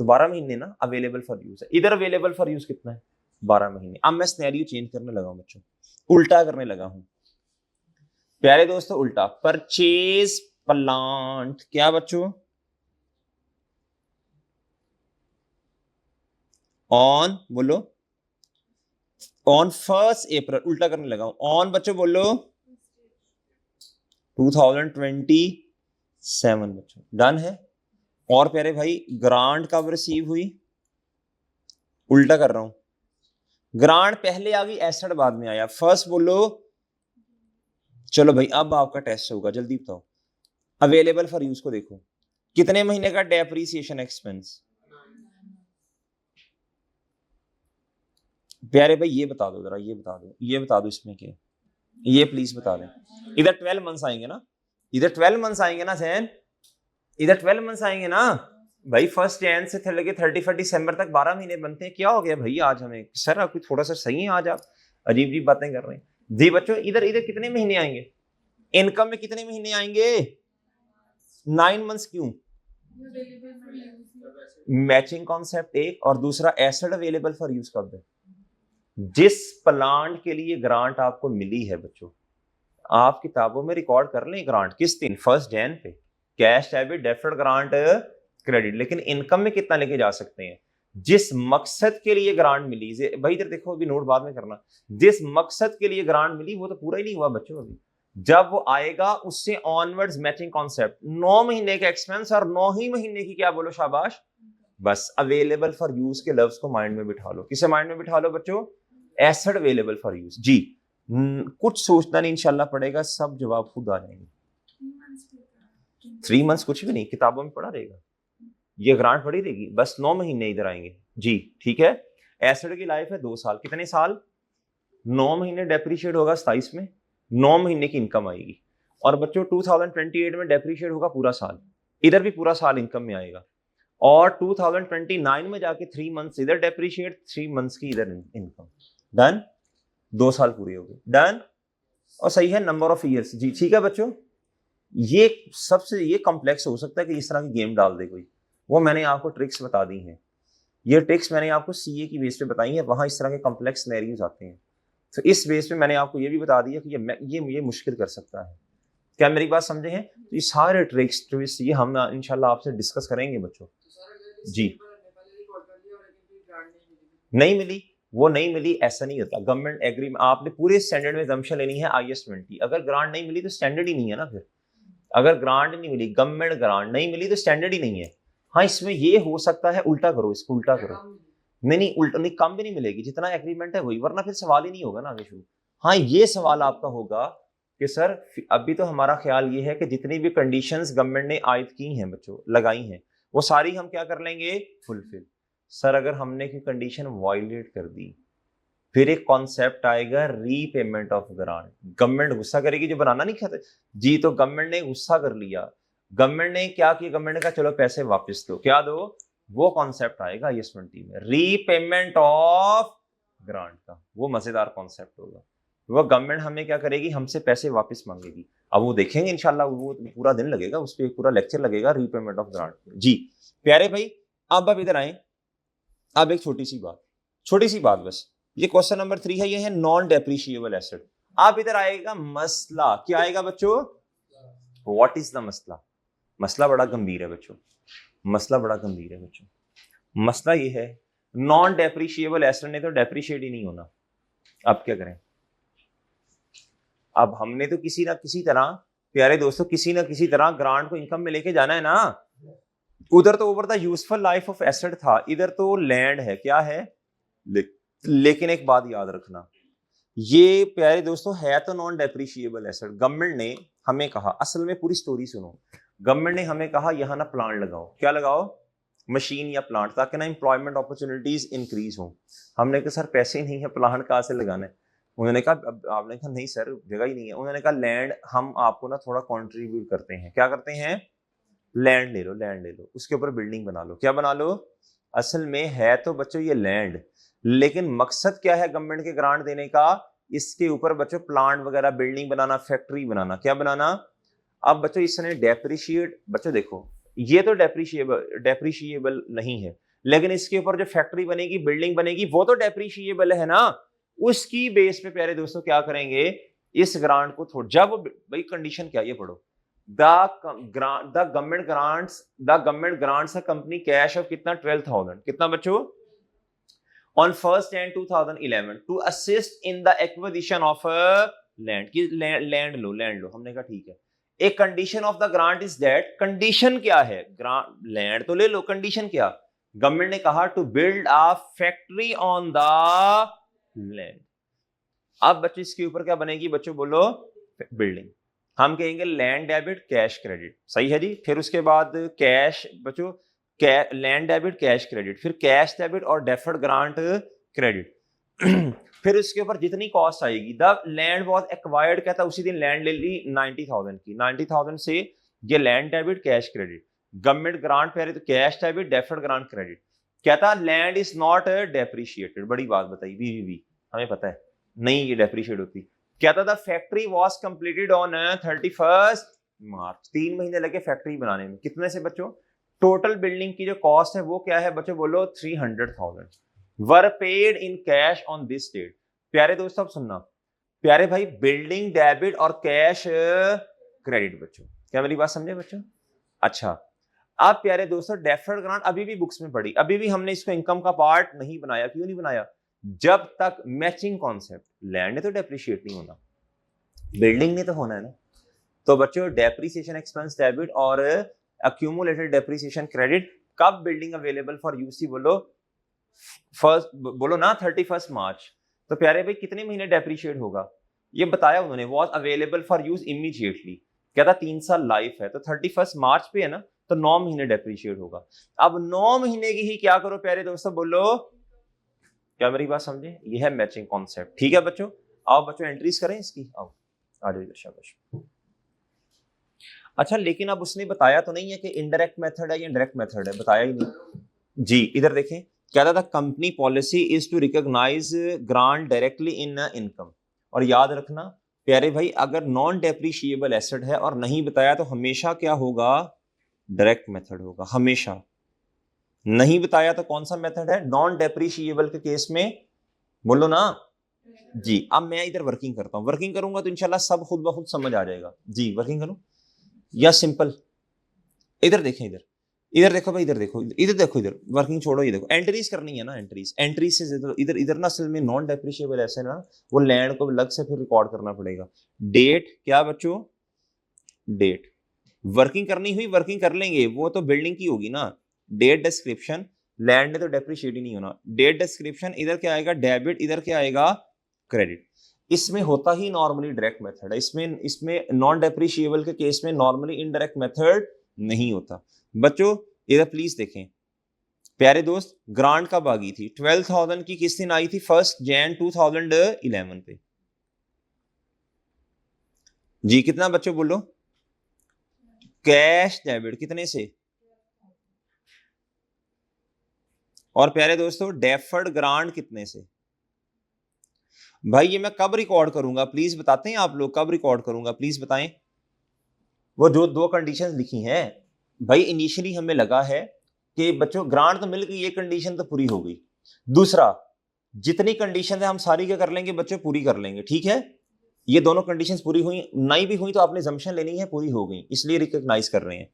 तो 12 महीने ना अवेलेबल फॉर यूज है। इधर अवेलेबल फॉर यूज कितना है? 12 महीने। अब मैं सिनेरियो चेंज करने लगा हूं बच्चों, उल्टा करने लगा हूं प्यारे दोस्तों, उल्टा। परचेज प्लांट, क्या बच्चों? ऑन बोलो, ऑन 1 अप्रैल, उल्टा करने लगा हूं, ऑन बच्चों बोलो 2027 बच्चों, डन है। और प्यारे भाई ग्रांट कब रिसीव हुई? उल्टा कर रहा हूं, ग्रांट पहले आ गई, एसेट बाद में आया। फर्स्ट बोलो, चलो भाई अब आपका टेस्ट होगा, जल्दी बताओ। अवेलेबल फॉर यूज को देखो, कितने महीने का डेप्रीसिएशन एक्सपेंस? प्यारे भाई ये बता दो जरा, ये बता दो, ये बता दो इसमें क्या, ये प्लीज बता दें। इधर 12 मंथ्स आएंगे ना, इधर 12 मंथ्स आएंगे ना सैन, इधर 12 मंथ्स आएंगे ना भाई। 1 जनवरी से लेके 31 दिसंबर तक 12 महीने बनते हैं। क्या हो गया भाई आज हमें? सर आप थोड़ा सा सही है आज, आप अजीब अजीब बातें कर रहे हैं जी बच्चों। इधर इधर कितने महीने आएंगे? इनकम में कितने महीने आएंगे? 9 मंथ्स। क्यों? मैचिंग कॉन्सेप्ट एक, और दूसरा एसेट अवेलेबल फॉर यूज कब है? जिस प्लांट के लिए ग्रांट आपको मिली है बच्चों, आप किताबों में रिकॉर्ड कर लें ग्रांट किस दिन? 1 जनवरी पे, cash debit deferred grant credit. लेकिन इनकम में कितना लेके जा सकते हैं? जिस मकसद के लिए ग्रांट मिली, भाई इधर देखो, अभी नोट बाद में करना, जिस मकसद के लिए ग्रांट मिली वो तो पूरा ही नहीं हुआ बच्चों अभी। जब वो आएगा उससे ऑनवर्ड्स मैचिंग कॉन्सेप्ट, 9 महीने का एक्सपेंस और 9 ही महीने की क्या बोलो शाबाश। बस अवेलेबल फॉर यूज के लफ्ज को माइंड में बिठा लो। किसे माइंड में बिठा लो बच्चों? एसेट अवेलेबल फॉर यूज जी। कुछ सोचना नहीं, इंशाल्लाह पड़ेगा, सब जवाब खुद आ जाएंगे। 3 मंथ्स कुछ भी नहीं, किताबों में पढ़ा रहेगा, ये ग्रांट पड़ी रहेगी, बस 9 महीने इधर आएंगे जी। ठीक है, एसेट की लाइफ है 2 साल, कितने साल? 9 महीने डेप्रीशिएट होगा 27 में, 9 महीने की इनकम आएगी। और बच्चों 2028 में डेप्रीशिएट होगा पूरा साल, इधर भी पूरा साल इनकम में आएगा। और 2029 में जाके 3 मंथ्स इधर डेप्रीशिएट, 3 मंथ्स की इधर इनकम। डन, 2 साल पूरे हो गए, डन। और सही है नंबर ऑफ ईयर्स जी। ठीक है बच्चों, ये सबसे ये कॉम्प्लेक्स हो सकता है कि इस तरह की गेम डाल दे कोई, वो मैंने आपको ट्रिक्स बता दी हैं। ये ट्रिक्स मैंने आपको सीए की बेस पे बताई है, वहां इस तरह के कॉम्प्लेक्स सिनेरियोज आते हैं। तो इस बेस पे मैंने आपको ये भी बता दिया कि ये मुश्किल कर सकता है। क्या मेरी बात समझे हैं? तो ये सारे ट्रिक्स ये हम इंशाल्लाह आपसे डिस्कस करेंगे बच्चों जी। नहीं मिली, वो नहीं मिली, ऐसा नहीं होता। गवर्नमेंट एग्री, आपने पूरे स्टैंडर्ड में जम्पशन लेनी है IS 20। अगर ग्रांट नहीं मिली तो स्टैंडर्ड ही नहीं है ना फिर। अगर ग्रांट नहीं मिली, गवर्नमेंट ग्रांट नहीं मिली तो स्टैंडर्ड ही नहीं है। हाँ इसमें ये हो सकता है, उल्टा करो, इसको उल्टा करो, नहीं उल्टा नहीं, कम भी नहीं मिलेगी, जितना एग्रीमेंट है वही, वरना फिर सवाल ही नहीं होगा ना आगे शुरू। हाँ ये सवाल आपका होगा कि सर अभी तो हमारा ख्याल ये है कि जितनी भी कंडीशंस गवर्नमेंट ने आयद की हैं बच्चों, लगाई हैं, वो सारी हम क्या कर लेंगे, फुलफिल। सर अगर हमने की कंडीशन वायलेट कर दी, फिर एक कॉन्सेप्ट आएगा रीपेमेंट ऑफ ग्रांट। गवर्नमेंट गुस्सा करेगी, जो बनाना नहीं चाहते जी, तो गवर्नमेंट ने गुस्सा कर लिया, गवर्नमेंट ने क्या किया, गवर्नमेंट ने कहा चलो पैसे वापस दो, क्या दो, वो कॉन्सेप्ट आएगा IS-20 में, रीपेमेंट ऑफ ग्रांट का। वो मजेदार कॉन्सेप्ट होगा। वो गवर्नमेंट हमें क्या करेगी, हमसे पैसे वापस मांगेगी। अब वो देखेंगे इंशाल्लाह, वो पूरा दिन लगेगा उस पर, पूरा लेक्चर लगेगा रीपेमेंट ऑफ ग्रांट जी। प्यारे भाई अब इधर आए, अब एक छोटी सी बात बस, ये क्वेश्चन नंबर 3 है, ये है नॉन डेप्रिशिएबल एसेट। अब इधर आएगा मसला, क्या आएगा बच्चों, व्हाट इज द मसला। मसला बड़ा गंभीर है बच्चों, मसला बड़ा गंभीर है बच्चों। मसला ये है, नॉन डेप्रिशिएबल एसेट ने तो डेप्रिशिएट ही नहीं होना, अब क्या करें। अब हमने तो किसी ना किसी तरह, प्यारे दोस्तों, किसी ना किसी तरह ग्रांट को इनकम में लेके जाना है ना। उधर तो over the useful life of asset था, इधर तो लैंड है, क्या है, लेकिन एक बात याद रखना, ये प्यारे दोस्तों है तो नॉन डेप्रिशिएबल एसेट। गवर्नमेंट ने हमें कहा, असल में पूरी स्टोरी सुनो, गवर्नमेंट ने हमें कहा यहाँ ना प्लांट लगाओ, क्या लगाओ, मशीन या प्लांट, ताकि ना एम्प्लॉयमेंट अपॉर्चुनिटीज इंक्रीज हो। हमने कहा सर पैसे नहीं है, प्लांट कहाँ से लगाना है। उन्होंने कहा, आपने कहा नहीं सर जगह ही नहीं है। उन्होंने कहा लैंड हम आपको ना थोड़ा कॉन्ट्रीब्यूट करते हैं, क्या करते हैं, लैंड ले लो, उसके ऊपर बिल्डिंग बना लो, क्या बना लो। असल में है तो बच्चों ये लैंड, लेकिन मकसद क्या है गवर्नमेंट के ग्रांट देने का, इसके ऊपर बच्चों प्लांट वगैरह, बिल्डिंग बनाना, फैक्ट्री बनाना, क्या बनाना। अब बच्चों इसने डेप्रिशिएट, बच्चों देखो ये तो डेप्रिशिएबल नहीं है, लेकिन इसके ऊपर जो फैक्ट्री बनेगी, बिल्डिंग बनेगी, वो तो डेप्रिशिएबल है ना। उसकी बेस पे प्यारे दोस्तों क्या करेंगे, इस ग्रांट को थोड़ा, जब भाई कंडीशन क्या, ये पढ़ो, the government grants a company cash of कितना, 12,000, कितना बच्चों, on 1st Jan 2011 to assist in the acquisition of land, की लैंड लो, हमने कहा ठीक है। एक condition of the grant is that, condition क्या है, ग्रांट लैंड तो ले लो, कंडीशन क्या, गवर्नमेंट ने कहा to build a factory on the land. अब बच्चों इसके ऊपर क्या बनेगी, बच्चों बोलो, बिल्डिंग। हम कहेंगे लैंड डेबिट कैश क्रेडिट, सही है जी। फिर उसके बाद कैश बच्चों, लैंड डेबिट कैश क्रेडिट, फिर कैश डेबिट और डेफर्ड ग्रांट क्रेडिट। फिर उसके ऊपर जितनी कॉस्ट आएगी, द लैंड वाज एक्वायर्ड, कहता उसी दिन लैंड ले ली 90,000 की, 90,000 से ये land debit cash credit, government grant पे तो cash debit deferred grant credit. कहता लैंड इज नॉट डेप्रिशिएटेड, बड़ी बात बताई, वी हमें पता है नहीं ये डेप्रिशिएट होती। कहता the factory was completed on 31 मार्च, 3 महीने लगे फैक्ट्री बनाने में। कितने से बच्चों, टोटल बिल्डिंग की जो कॉस्ट है वो क्या है बच्चों, बोलो 300,000 were paid in cash on this date. प्यारे दोस्तों अब सुनना, प्यारे भाई, बिल्डिंग डेबिट और कैश क्रेडिट, बच्चों क्या मेरी बात समझे बच्चों। अच्छा अब प्यारे दोस्तों, डेफर्ड ग्रांट अभी भी बुक्स में पढ़ी, अभी भी हमने इसको इनकम का पार्ट नहीं बनाया। क्यों नहीं बनाया, जब तक मैचिंग कॉन्सेप्ट, लैंड ने तो डेप्रिशिएट नहीं होना, बिल्डिंग ने तो होना है ना। तो बच्चों डेप्रिसिएशन एक्सपेंस डेबिट और accumulated depreciation credit, कब बिल्डिंग अवेलेबल फॉर यूसी, बोलो फर्स्ट, बोलो ना 31 मार्च। तो प्यारे भाई कितने महीने डेप्रिशिएट होगा, ये बताया उन्होंने, was available for use immediately। कहता 3 साल लाइफ है, तो 31 मार्च पे है ना, तो 9 महीने डेप्रिशिएट होगा। अब 9 महीने की ही क्या करो प्यारे दोस्तों, बोलो, क्या मेरी बात समझे, ये है मैचिंग कॉन्सेप्ट। ठीक है बच्चों, आओ बच्चों एंट्रीज करें इसकी, आओ आ जाइए शाबाश। अच्छा लेकिन अब उसने बताया तो नहीं है कि इनडायरेक्ट मेथड है या डायरेक्ट मेथड है, बताया ही नहीं जी। इधर देखें, कहता था company policy is to recognise grant directly in income. और याद रखना प्यारे भाई, अगर नॉन डेप्रिशिएबल एसेट है और नहीं बताया तो हमेशा क्या होगा, डायरेक्ट मेथड होगा, हमेशा। नहीं बताया तो कौन सा मेथड है, नॉन डेप्रिशिएबल के केस में, बोलो ना जी। अब मैं इधर वर्किंग करता हूं, वर्किंग करूंगा तो इंशाल्लाह सब खुद ब खुद समझ आ जाएगा जी। वर्किंग करूं या सिंपल, इधर देखें, इधर देखो भाई, इधर देखो, इधर वर्किंग छोड़ो, ये देखो एंट्रीज करनी है ना, एंट्रीज से इधर ना असल में नॉन डेप्रिशिएबल ऐसे ना, वो लैंड को अलग से फिर रिकॉर्ड करना पड़ेगा। डेट क्या बच्चों, डेट, वर्किंग करनी हुई वर्किंग कर लेंगे, वो तो बिल्डिंग की होगी ना। डेट डिस्क्रिप्शन, लैंड ने तो डेप्रिशिएट ही नहीं होना। डेट डिस्क्रिप्शन इधर क्या आएगा डेबिट, इधर क्या आएगा क्रेडिट। इसमें होता ही नॉर्मली डायरेक्ट मेथड है, इसमें नॉन डेप्रिशिएबल के केस में नॉर्मली इनडायरेक्ट मेथड नहीं होता। बच्चों इधर प्लीज देखें प्यारे दोस्त, ग्रांट कब आ गई थी? 12,000 की किस दिन आई थी? 1 जनवरी 2011 पे। जी कितना बच्चों बोलो? कैश डेबिट कितने से? और प्यारे दोस्तों डेफर्ड ग्रांट कितने से? भाई ये मैं कब रिकॉर्ड करूंगा प्लीज बताते हैं आप लोग, कब रिकॉर्ड करूंगा प्लीज बताएं। वो जो 2 कंडीशंस लिखी हैं भाई, इनिशियली हमें लगा है कि बच्चों ग्रांट तो मिल गई, ये कंडीशन तो पूरी हो गई। दूसरा जितनी कंडीशन है हम सारी क्या कर लेंगे बच्चों? पूरी कर लेंगे, ठीक है। ये दोनों कंडीशंस पूरी हुई, नहीं भी हुई तो आपने जम्पशन लेनी है, पूरी हो गई इसलिए रिकॉग्नाइज कर रहे हैं।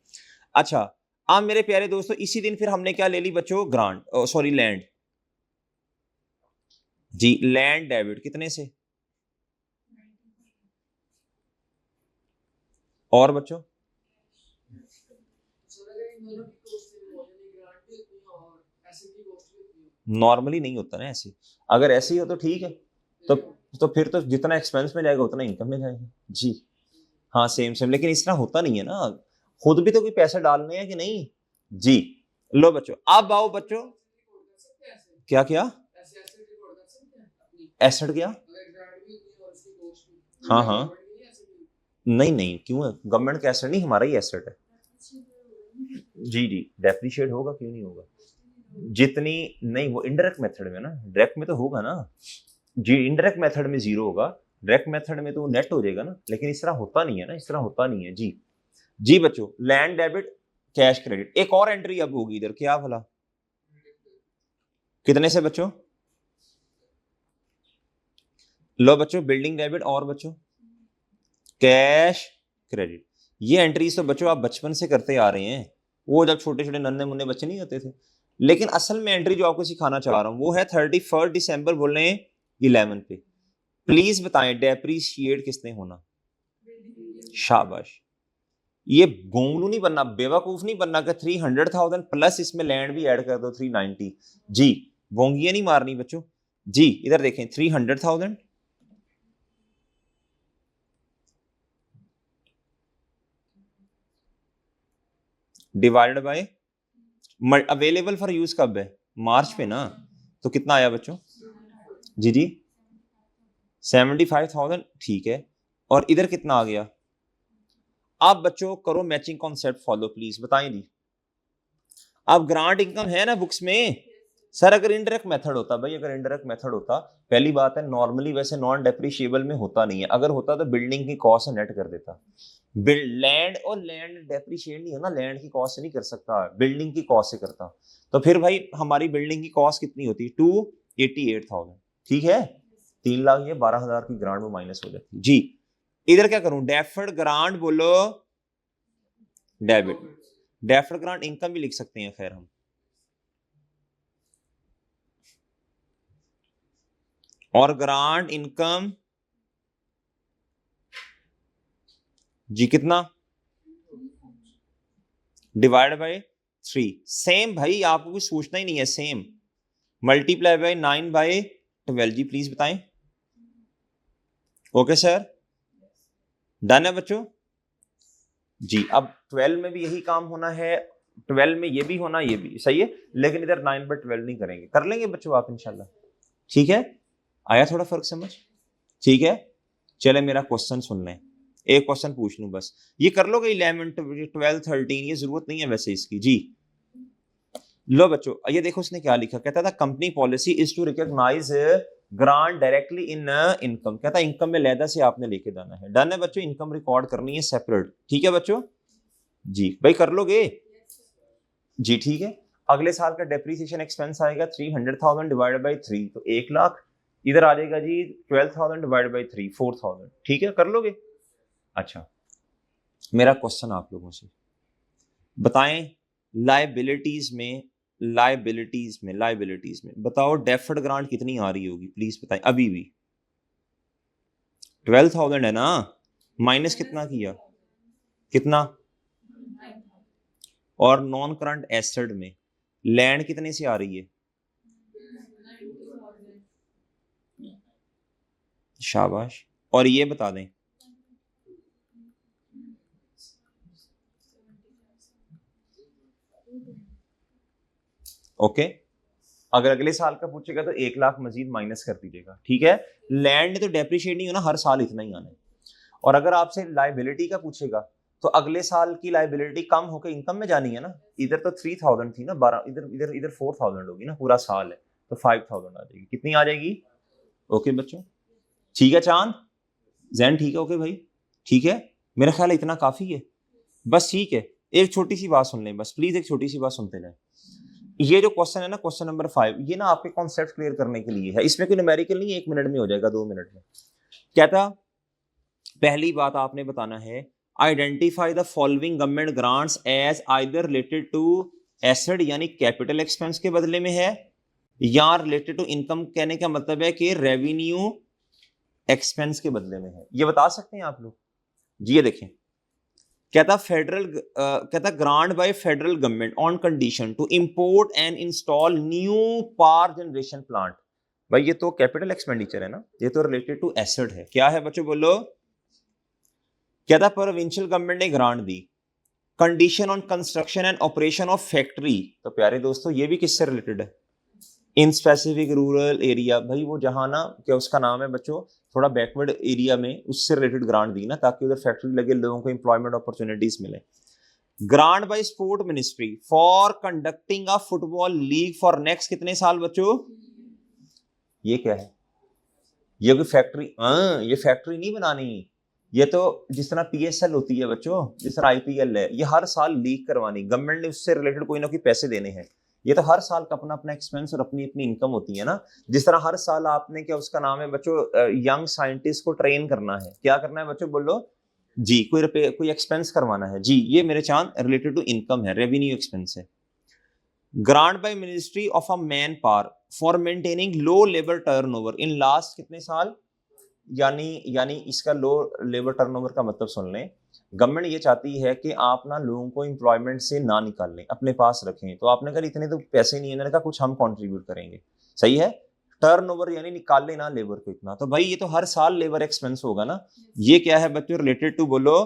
अच्छा अब मेरे प्यारे दोस्तों इसी दिन फिर हमने क्या ले ली बच्चों? Grant, sorry land. जी लैंड डेबिट कितने से? और बच्चों नॉर्मली नहीं होता ना ऐसे, अगर ऐसे ही हो तो ठीक है, तो फिर तो जितना एक्सपेंस में जाएगा उतना इनकम में जाएगा। जी हाँ सेम, लेकिन इस तरह होता नहीं है ना, खुद भी तो कोई पैसे डालने हैं कि नहीं। जी लो बच्चों अब आओ बच्चों, क्या क्या एसेट क्या? हाँ हाँ नहीं नहीं क्यों है, गवर्नमेंट का एसेट नहीं, हमारा ही एसेट है। जी जी डेप्रिशिएट होगा, क्यों नहीं होगा? जितनी नहीं, वो इनडायरेक्ट मेथड में ना, डायरेक्ट में तो होगा ना जी, इनडायरेक्ट मेथड में जीरो होगा, डायरेक्ट मेथड में तो नेट हो जाएगा ना, लेकिन इस तरह होता नहीं है ना, इस तरह होता नहीं है। जी जी बच्चों लैंड डेबिट कैश क्रेडिट। एक और एंट्री अब होगी इधर, क्या भला कितने से बच्चों? लो बच्चों बिल्डिंग डेबिट और बच्चों कैश क्रेडिट। ये एंट्रीज तो बच्चों आप बचपन से करते आ रहे हैं, वो जब छोटे छोटे नन्हे मुन्ने बच्चे नहीं होते थे। लेकिन असल में एंट्री जो आपको सिखाना चाह रहा हूं वो है 31 दिसंबर बोल रहे हैं 11 पे। प्लीज बताएं डेप्रीशिएट किसने होना? शाबाश, ये गोंगलू नहीं बनना, बेवकूफ नहीं बनना कि 300,000 प्लस इसमें लैंड भी ऐड कर दो 390। जी बोंगियां नहीं मारनी बच्चों। जी इधर देखें 300,000 divided by available for use कब है? मार्च पे ना, तो कितना आया बच्चों? जी जी 75,000 ठीक है, और इधर कितना आ गया? आप बच्चों करो मैचिंग कॉन्सेप्ट फॉलो प्लीज, बताएं दी। अब ग्रांट इनकम है ना बुक्स में सर, अगर इनडायरेक्ट मेथड होता भाई, अगर इनडायरेक्ट मेथड होता, पहली बात है नॉर्मली वैसे नॉन डेप्रिशिएबल में होता नहीं है, अगर होता तो बिल्डिंग की कॉस्ट नेट कर देता। लैंड और लैंड डेप्रिशिएट नहीं होना, लैंड की कॉस्ट से नहीं कर सकता, बिल्डिंग की कॉस्ट से करता। तो फिर भाई हमारी बिल्डिंग की कॉस्ट कितनी होती? 288,000, ठीक है। 3 लाख ये 12,000 की ग्रांट में माइनस हो जाती। जी इधर क्या करूं? डेफर्ड ग्रांट बोलो डेबिट, डेफर्ड ग्रांट इनकम भी लिख सकते हैं खैर हम, और ग्रांट इनकम जी कितना? Divide by 3। सेम भाई आपको कुछ सोचना ही नहीं है, सेम मल्टीप्लाई बाय 9/12। जी प्लीज बताएं। ओके सर डन है बच्चों। जी अब 12 में भी यही काम होना है, 12 में ये भी होना, ये भी सही है, लेकिन इधर 9/12 नहीं करेंगे, कर लेंगे बच्चों आप इंशाल्लाह, ठीक है। आया थोड़ा फर्क समझ? ठीक है चले मेरा क्वेश्चन सुन लें, एक क्वेश्चन पूछ लूं बस, ये कर लोगे 11 12 13, ये जरूरत नहीं है वैसे इसकी। जी लो बच्चों ये देखो उसने क्या लिखा, कहता था company policy is to recognise grant directly in income, कहता इनकम में लैदा से आपने लेके जाना है। डन है बच्चों, इनकम रिकॉर्ड करनी है सेपरेट, ठीक है बच्चों। जी भाई कर लोगे? जी ठीक है। अगले साल का डेप्रीसिएशन एक्सपेंस आएगा 300,000 डिवाइडेड बाई 3, तो 1 लाख। इधर आ जाएगा जी 12,000 डिवाइडेड बाई 3 4,000, ठीक है कर लोगे? अच्छा मेरा क्वेश्चन आप लोगों से, बताएं लाइबिलिटीज में बताओ डेफर्ड ग्रांट कितनी आ रही होगी प्लीज बताएं अभी भी? 12,000 है ना, माइनस कितना किया? कितना? और नॉन करंट एसेट में लैंड कितने से आ रही है? शाबाश। और ये बता दें ओके। अगर अगले साल का पूछेगा तो 1 लाख मजीद माइनस कर दीजिएगा, ठीक है। लैंड तो डेप्रिशिएट नहीं होना, हर साल इतना ही आना है। और अगर आपसे लायबिलिटी का पूछेगा तो अगले साल की लायबिलिटी कम होकर इनकम में जानी है ना। इधर तो 3000 थी ना, 12 इधर इधर इधर 4000 होगी ना, पूरा साल है तो 5000 आ जाएगी। कितनी आ जाएगी? ओके बच्चों, ठीक है चांद जैन, ठीक है ओके भाई, ठीक है। मेरा ख्याल है इतना काफी है बस, ठीक है। एक छोटी सी बात सुन लें बस, प्लीज एक छोटी सी बात सुनते जाएं। ये जो क्वेश्चन है ना, क्वेश्चन नंबर 5, ये ना आपके कॉन्सेप्ट क्लियर करने के लिए है। इसमें कोई न्यूमेरिकल नहीं है, 1 मिनट में हो जाएगा, 2 मिनट में। कहता पहली बात आपने बताना है, identify the following government grants as either related to asset यानी कैपिटल एक्सपेंस के बदले में है, या रिलेटेड टू इनकम, कहने का मतलब है कि रेवेन्यू एक्सपेंस के बदले में है। ये बता सकते हैं आप लोग जी? ये देखें, कहता फेडरल कहता grant by federal government on condition to import and install new power generation plant. भाई ये तो कैपिटल एक्सपेंडिचर है ना, ये तो रिलेटेड टू एसेट है। क्या है बच्चों बोलो? कहता प्रोविंशियल गवर्नमेंट ने grant the, condition on construction and operation of factory. तो प्यारे दोस्तों ये भी किससे रिलेटेड है? In specific rural area. भाई वो जहां ना, क्या उसका नाम है बच्चों, थोड़ा बैकवर्ड एरिया में, उससे रिलेटेड ग्रांट दी ना, ताकि उधर फैक्ट्री लगे, लोगों को एम्प्लॉयमेंट अपॉर्चुनिटीज मिले। Grant by sport ministry for conducting a football league for next कितने साल बच्चों? ये क्या है? ये कोई फैक्ट्री? ये फैक्ट्री नहीं बनानी, ये तो जिस तरह पीएसएल होती है बच्चों, जिस तरह आईपीएल है, ये हर साल लीग करवानी, गवर्नमेंट ने उससे रिलेटेड कोई ना कोई पैसे देने हैं। ये तो हर साल का अपना अपना एक्सपेंस और अपनी अपनी इनकम होती है ना। जिस तरह हर साल आपने, क्या उसका नाम है बच्चों, यंग साइंटिस्ट को ट्रेन करना है। क्या करना है बच्चों बोलो जी? कोई एक्सपेंस करवाना है जी। ये मेरे चांद रिलेटेड टू इनकम है, रेवेन्यू एक्सपेंस है। Grant by ministry of a man power for maintaining low labour turnover in last कितने साल, यानी इसका लो लेबर टर्नओवर का मतलब सुन लें। गवर्नमेंट ये चाहती है कि आप ना लोगों को एम्प्लॉयमेंट से ना निकाल लें, अपने पास रखें। तो आपने कहा इतने तो पैसे नहीं है, मैंने कहा कुछ हम कंट्रीब्यूट करेंगे। सही है, टर्नओवर यानी निकाल लेना लेबर को इतना। तो भाई ये तो हर साल लेबर एक्सपेंस होगा ना। ये क्या है बच्चों? रिलेटेड टू बोलो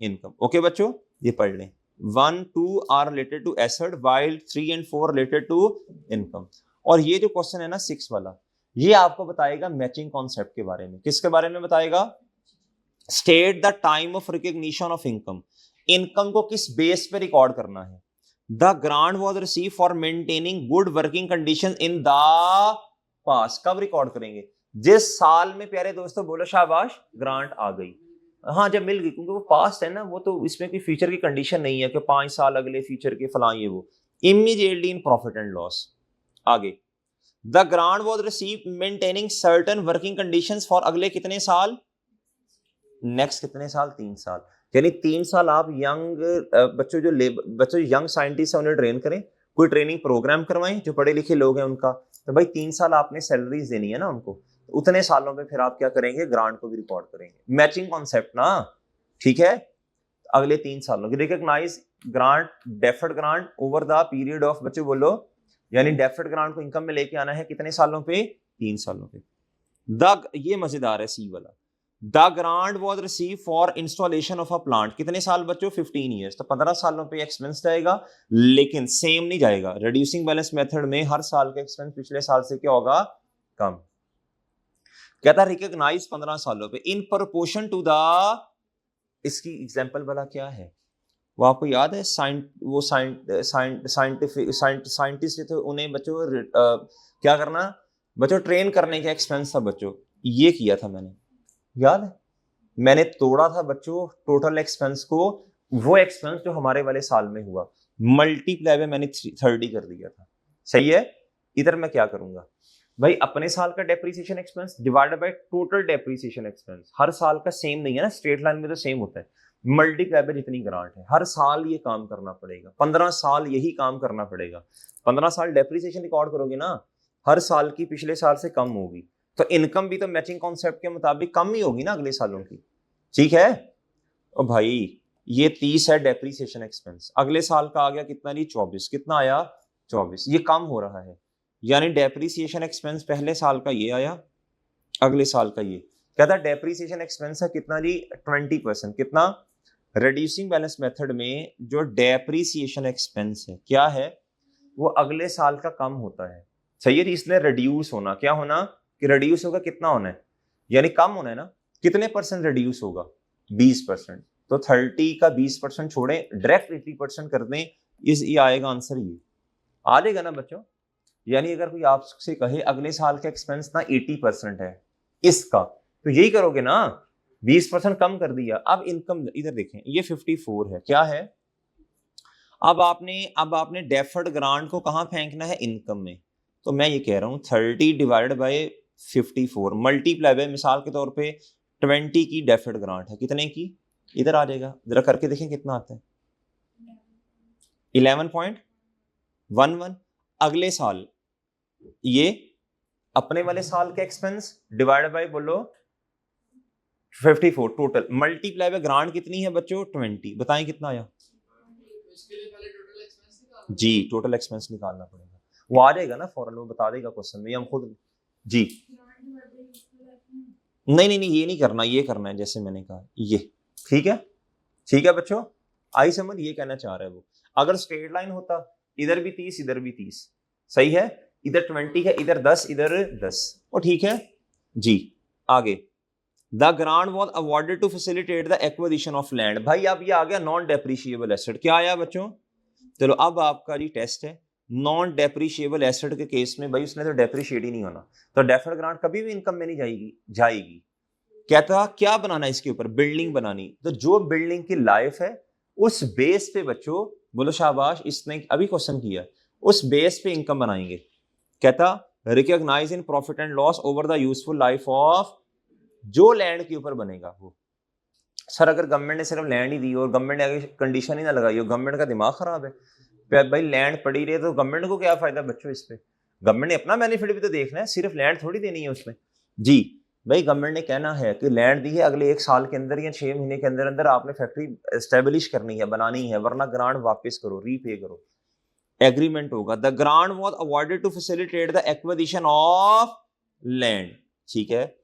इनकम। ओके बच्चों ये पढ़ लें। 1, 2 are related to asset while 3 and 4 related to income. और ये जो क्वेश्चन है ना 6 वाला, ये आपको बताएगा मैचिंग कॉन्सेप्ट के बारे में। किसके बारे में बताएगा? State the time of recognition of income. Income को किस बेस पे रिकॉर्ड करना है? The grant was receive for maintaining good working condition in the past. कब रिकॉर्ड करेंगे? जिस साल में, प्यारे दोस्तों बोलो शाबाश, ग्रांट आ गई। हाँ जब मिल गई, क्योंकि वो पास्ट है ना, वो तो इसमें कोई फ्यूचर की कंडीशन नहीं है कि 5 साल अगले फ्यूचर के फला ये वो। Immediately in profit and loss. आगे, the grant was received maintaining certain working conditions for अगले कितने साल? नेक्स्ट कितने साल? 3 साल। यानी 3 साल आप यंग बच्चों यंग साइंटिस्ट है उन्हें ट्रेन करें, कोई ट्रेनिंग प्रोग्राम करवाएं जो पढ़े लिखे लोग हैं उनका। तो भाई 3 साल आपने सैलरीज देनी है ना उनको, तो उतने सालों में फिर आप क्या करेंगे? ग्रांट को भी रिकॉर्ड करेंगे। मैचिंग कॉन्सेप्ट ना, ठीक है। अगले 3 सालों की recognise grant, deferred grant over the period of, बच्चों बोलो, यानी डेफर्ड ग्रांट को इनकम में लेके आना है कितने सालों पे? 3 सालों पे। ये मजेदार है सी वाला। The grant was receive for installation of a plant कितने साल बच्चों? 15 ईयर्स। तो 15 सालों पे एक्सपेंस जाएगा, लेकिन सेम नहीं जाएगा। रिड्यूसिंग बैलेंस मेथड में हर साल का एक्सपेंस पिछले साल से क्या होगा? कम। कहता रिकॉग्नाइज 15 सालों पे इन प्रोपोर्शन टू द, इसकी एग्जांपल वाला क्या है वो आपको याद है? साइंटिस्ट थे, उन्हें बच्चों क्या करना बच्चों? ट्रेन करने का एक्सपेंस था बच्चों। ये किया था मैंने, याद है? मैंने तोड़ा था बच्चों टोटल एक्सपेंस को, वो एक्सपेंस जो हमारे वाले साल में हुआ, मल्टीप्लाई में मैंने 30 कर दिया था। सही है। इधर मैं क्या करूंगा भाई? अपने साल का depreciation expense divided by total depreciation expense. हर साल का सेम नहीं है ना, स्ट्रेट लाइन में तो सेम होता है। मल्टीप्लाई बाय जितनी ग्रांट है, हर साल ये काम करना पड़ेगा। 15 साल यही काम करना पड़ेगा। 15 साल डेप्रिसिएशन रिकॉर्ड करोगे ना, हर साल की पिछले साल से कम होगी। तो इनकम भी तो मैचिंग कॉन्सेप्ट के मुताबिक कम ही होगी ना अगले सालों की, ठीक है। और भाई ये 30 है डेप्रिसिएशन एक्सपेंस, अगले साल का आ गया कितना? नहीं 24। कितना आया? 24, ये कम हो रहा है, यानी डेप्रीसिएशन एक्सपेंस पहले साल का ये आया, अगले साल का ये। कहता है डेप्रीसिएशन एक्सपेंस है कितना जी 20%। कितना? रिड्यूसिंग बैलेंस मेथड में जो डेप्रीसिएशन एक्सपेंस है क्या है, वो अगले साल का कम होता है। सही है जी, इसलिए रिड्यूस होना, क्या होना कि रिड्यूस होगा, कितना होना है, यानी कम होना है ना। कितने परसेंट रिड्यूस होगा? 20%। तो 30 का 20% छोड़ें, डायरेक्ट 80% कर दें, ये आएगा आंसर, ये आ जाएगा ना बच्चों। यानी अगर कोई आपसे कहे अगले साल का एक्सपेंस ना 80% है इसका, तो यही करोगे ना, 20% कम कर दिया। अब इनकम इधर देखें, ये 54 है, क्या है, अब आपने डेफर्ड ग्रांट को कहां फेंकना है? इनकम में। तो मैं ये कह रहा हूं 30 डिवाइडेड बाय 54 मल्टीप्लाई बाय, मिसाल के तौर पे 20 की डेफर्ड ग्रांट है, कितने की? इधर आ जाएगा, जरा करके देखें कितना आता है, 11.11। अगले साल ये अपने वाले साल के एक्सपेंस डिवाइड बाय बोलो 54 टोटल, मल्टीप्लाई बाय ग्रांट कितनी है बच्चों? 20। बताएं कितना आया जी? टोटल एक्सपेंस निकालना पड़ेगा, वो आ जाएगा ना फौरन, वो बता देगा क्वेश्चन में, हम खुद जी। नहीं नहीं नहीं, ये नहीं करना, ये करना है जैसे मैंने कहा, ये ठीक है। ठीक है बच्चों, आई समझ, ये कहना चाह रहा है वो। अगर स्ट्रेट लाइन होता, इधर भी 30 इधर भी 30, सही है, इधर 20 है, इधर 10 इधर 10, वो ठीक है जी। आगे, the grant was awarded to facilitate the acquisition of land. भाई अब ये आ गया नॉन डेप्रिशिएबल एसेट, क्या आया बच्चों? चलो अब आपका जी टेस्ट है, नॉन डेप्रिशिएबल एसेट के केस में भाई उसने तो डेप्रिशिएट ही नहीं होना, तो डेफर्ड ग्रांट कभी भी इनकम में नहीं जाएगी। कहता क्या बनाना है इसके ऊपर? बिल्डिंग बनानी। तो जो बिल्डिंग की लाइफ है उस बेस पे बच्चों, बोलो शाबाश, इसने अभी क्वेश्चन किया, उस बेस पे इनकम बनाएंगे। कहता recognise in profit and loss over the useful life of, जो लैंड के ऊपर बनेगा वो। सर अगर गवर्नमेंट ने सिर्फ लैंड ही दी और गवर्नमेंट ने आगे कंडीशन ही ना लगाई हो, गवर्नमेंट का दिमाग खराब है। भाई लैंड पड़ी रही तो गवर्नमेंट को क्या फायदा बच्चों इस पे? गवर्नमेंट ने अपना बेनिफिट भी तो देखना है, सिर्फ लैंड थोड़ी देनी है उसमें जी। भाई गवर्नमेंट ने कहना है कि लैंड दी है, अगले 1 साल के अंदर या 6 महीने के अंदर अंदर आपने फैक्ट्री एस्टेब्लिश करनी है, बनानी है, वरना ग्रांट वापस करो, रीपे करो, एग्रीमेंट होगा। The grant was awarded to facilitate the acquisition of land, ठीक है,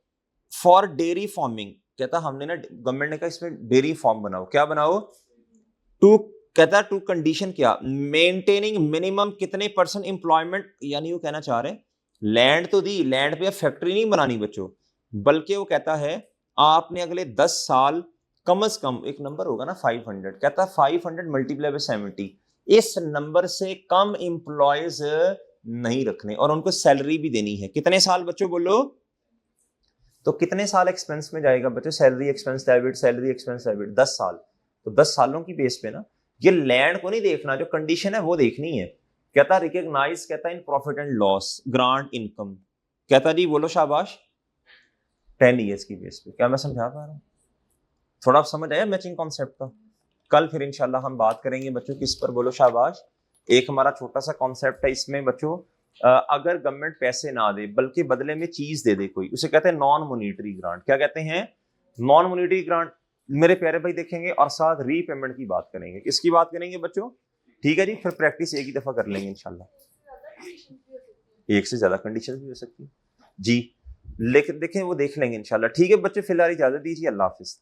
फॉर डेयरी फार्मिंग। कहता हमने ना, गवर्नमेंट ने कहा इसमें डेयरी फार्म बनाओ, क्या बनाओ? टू, कहता टू कंडीशन क्या? मेंटेनिंग मिनिमम कितने % एम्प्लॉयमेंट, यानी वो कहना चाह रहे हैं लैंड तो दी, लैंड पे फैक्ट्री नहीं बनानी बच्चों, बल्कि वो कहता है आपने अगले 10 साल कम से कम, एक नंबर होगा ना 500, कहता 500 मल्टीप्लाई बाय 70, इस नंबर से कम एम्प्लॉयज नहीं रखने और उनको सैलरी भी देनी है। कितने साल बच्चों बोलो? तो कितने साल एक्सपेंस में जाएगा बच्चों? Salary expense debit, salary expense debit, 10 साल। तो 10 सालों की बेस पे ना, ये लैंड को नहीं देखना, जो कंडीशन है वो देखनी है। कहता रिकॉग्नाइज, कहता इन profit and loss grant income, कहता जी बोलो शाबाश 10 ईयर्स की बेस पे। क्या मैं समझा पा रहा हूँ? थोड़ा समझ आया मैचिंग कॉन्सेप्ट का? कल फिर इंशाल्लाह हम बात करेंगे बच्चों किस पर, बोलो शाबाश। एक हमारा छोटा सा कॉन्सेप्ट है इसमें बच्चों, अगर गवर्नमेंट पैसे ना दे बल्कि बदले में चीज दे दे कोई, उसे कहते हैं नॉन मॉनिटरी ग्रांट। क्या कहते हैं? Non monetary grant. मेरे प्यारे भाई देखेंगे और साथ रीपेमेंट की बात करेंगे। किसकी बात करेंगे बच्चों? ठीक है जी, फिर प्रैक्टिस एक ही दफा कर लेंगे इंशाल्लाह। एक से ज्यादा कंडीशन भी हो सकती है जी, लेकिन देखें वो देख लेंगे इंशाल्लाह। ठीक है बच्चे, फिलहाल इजाजत दीजिए, अल्लाह हाफिज।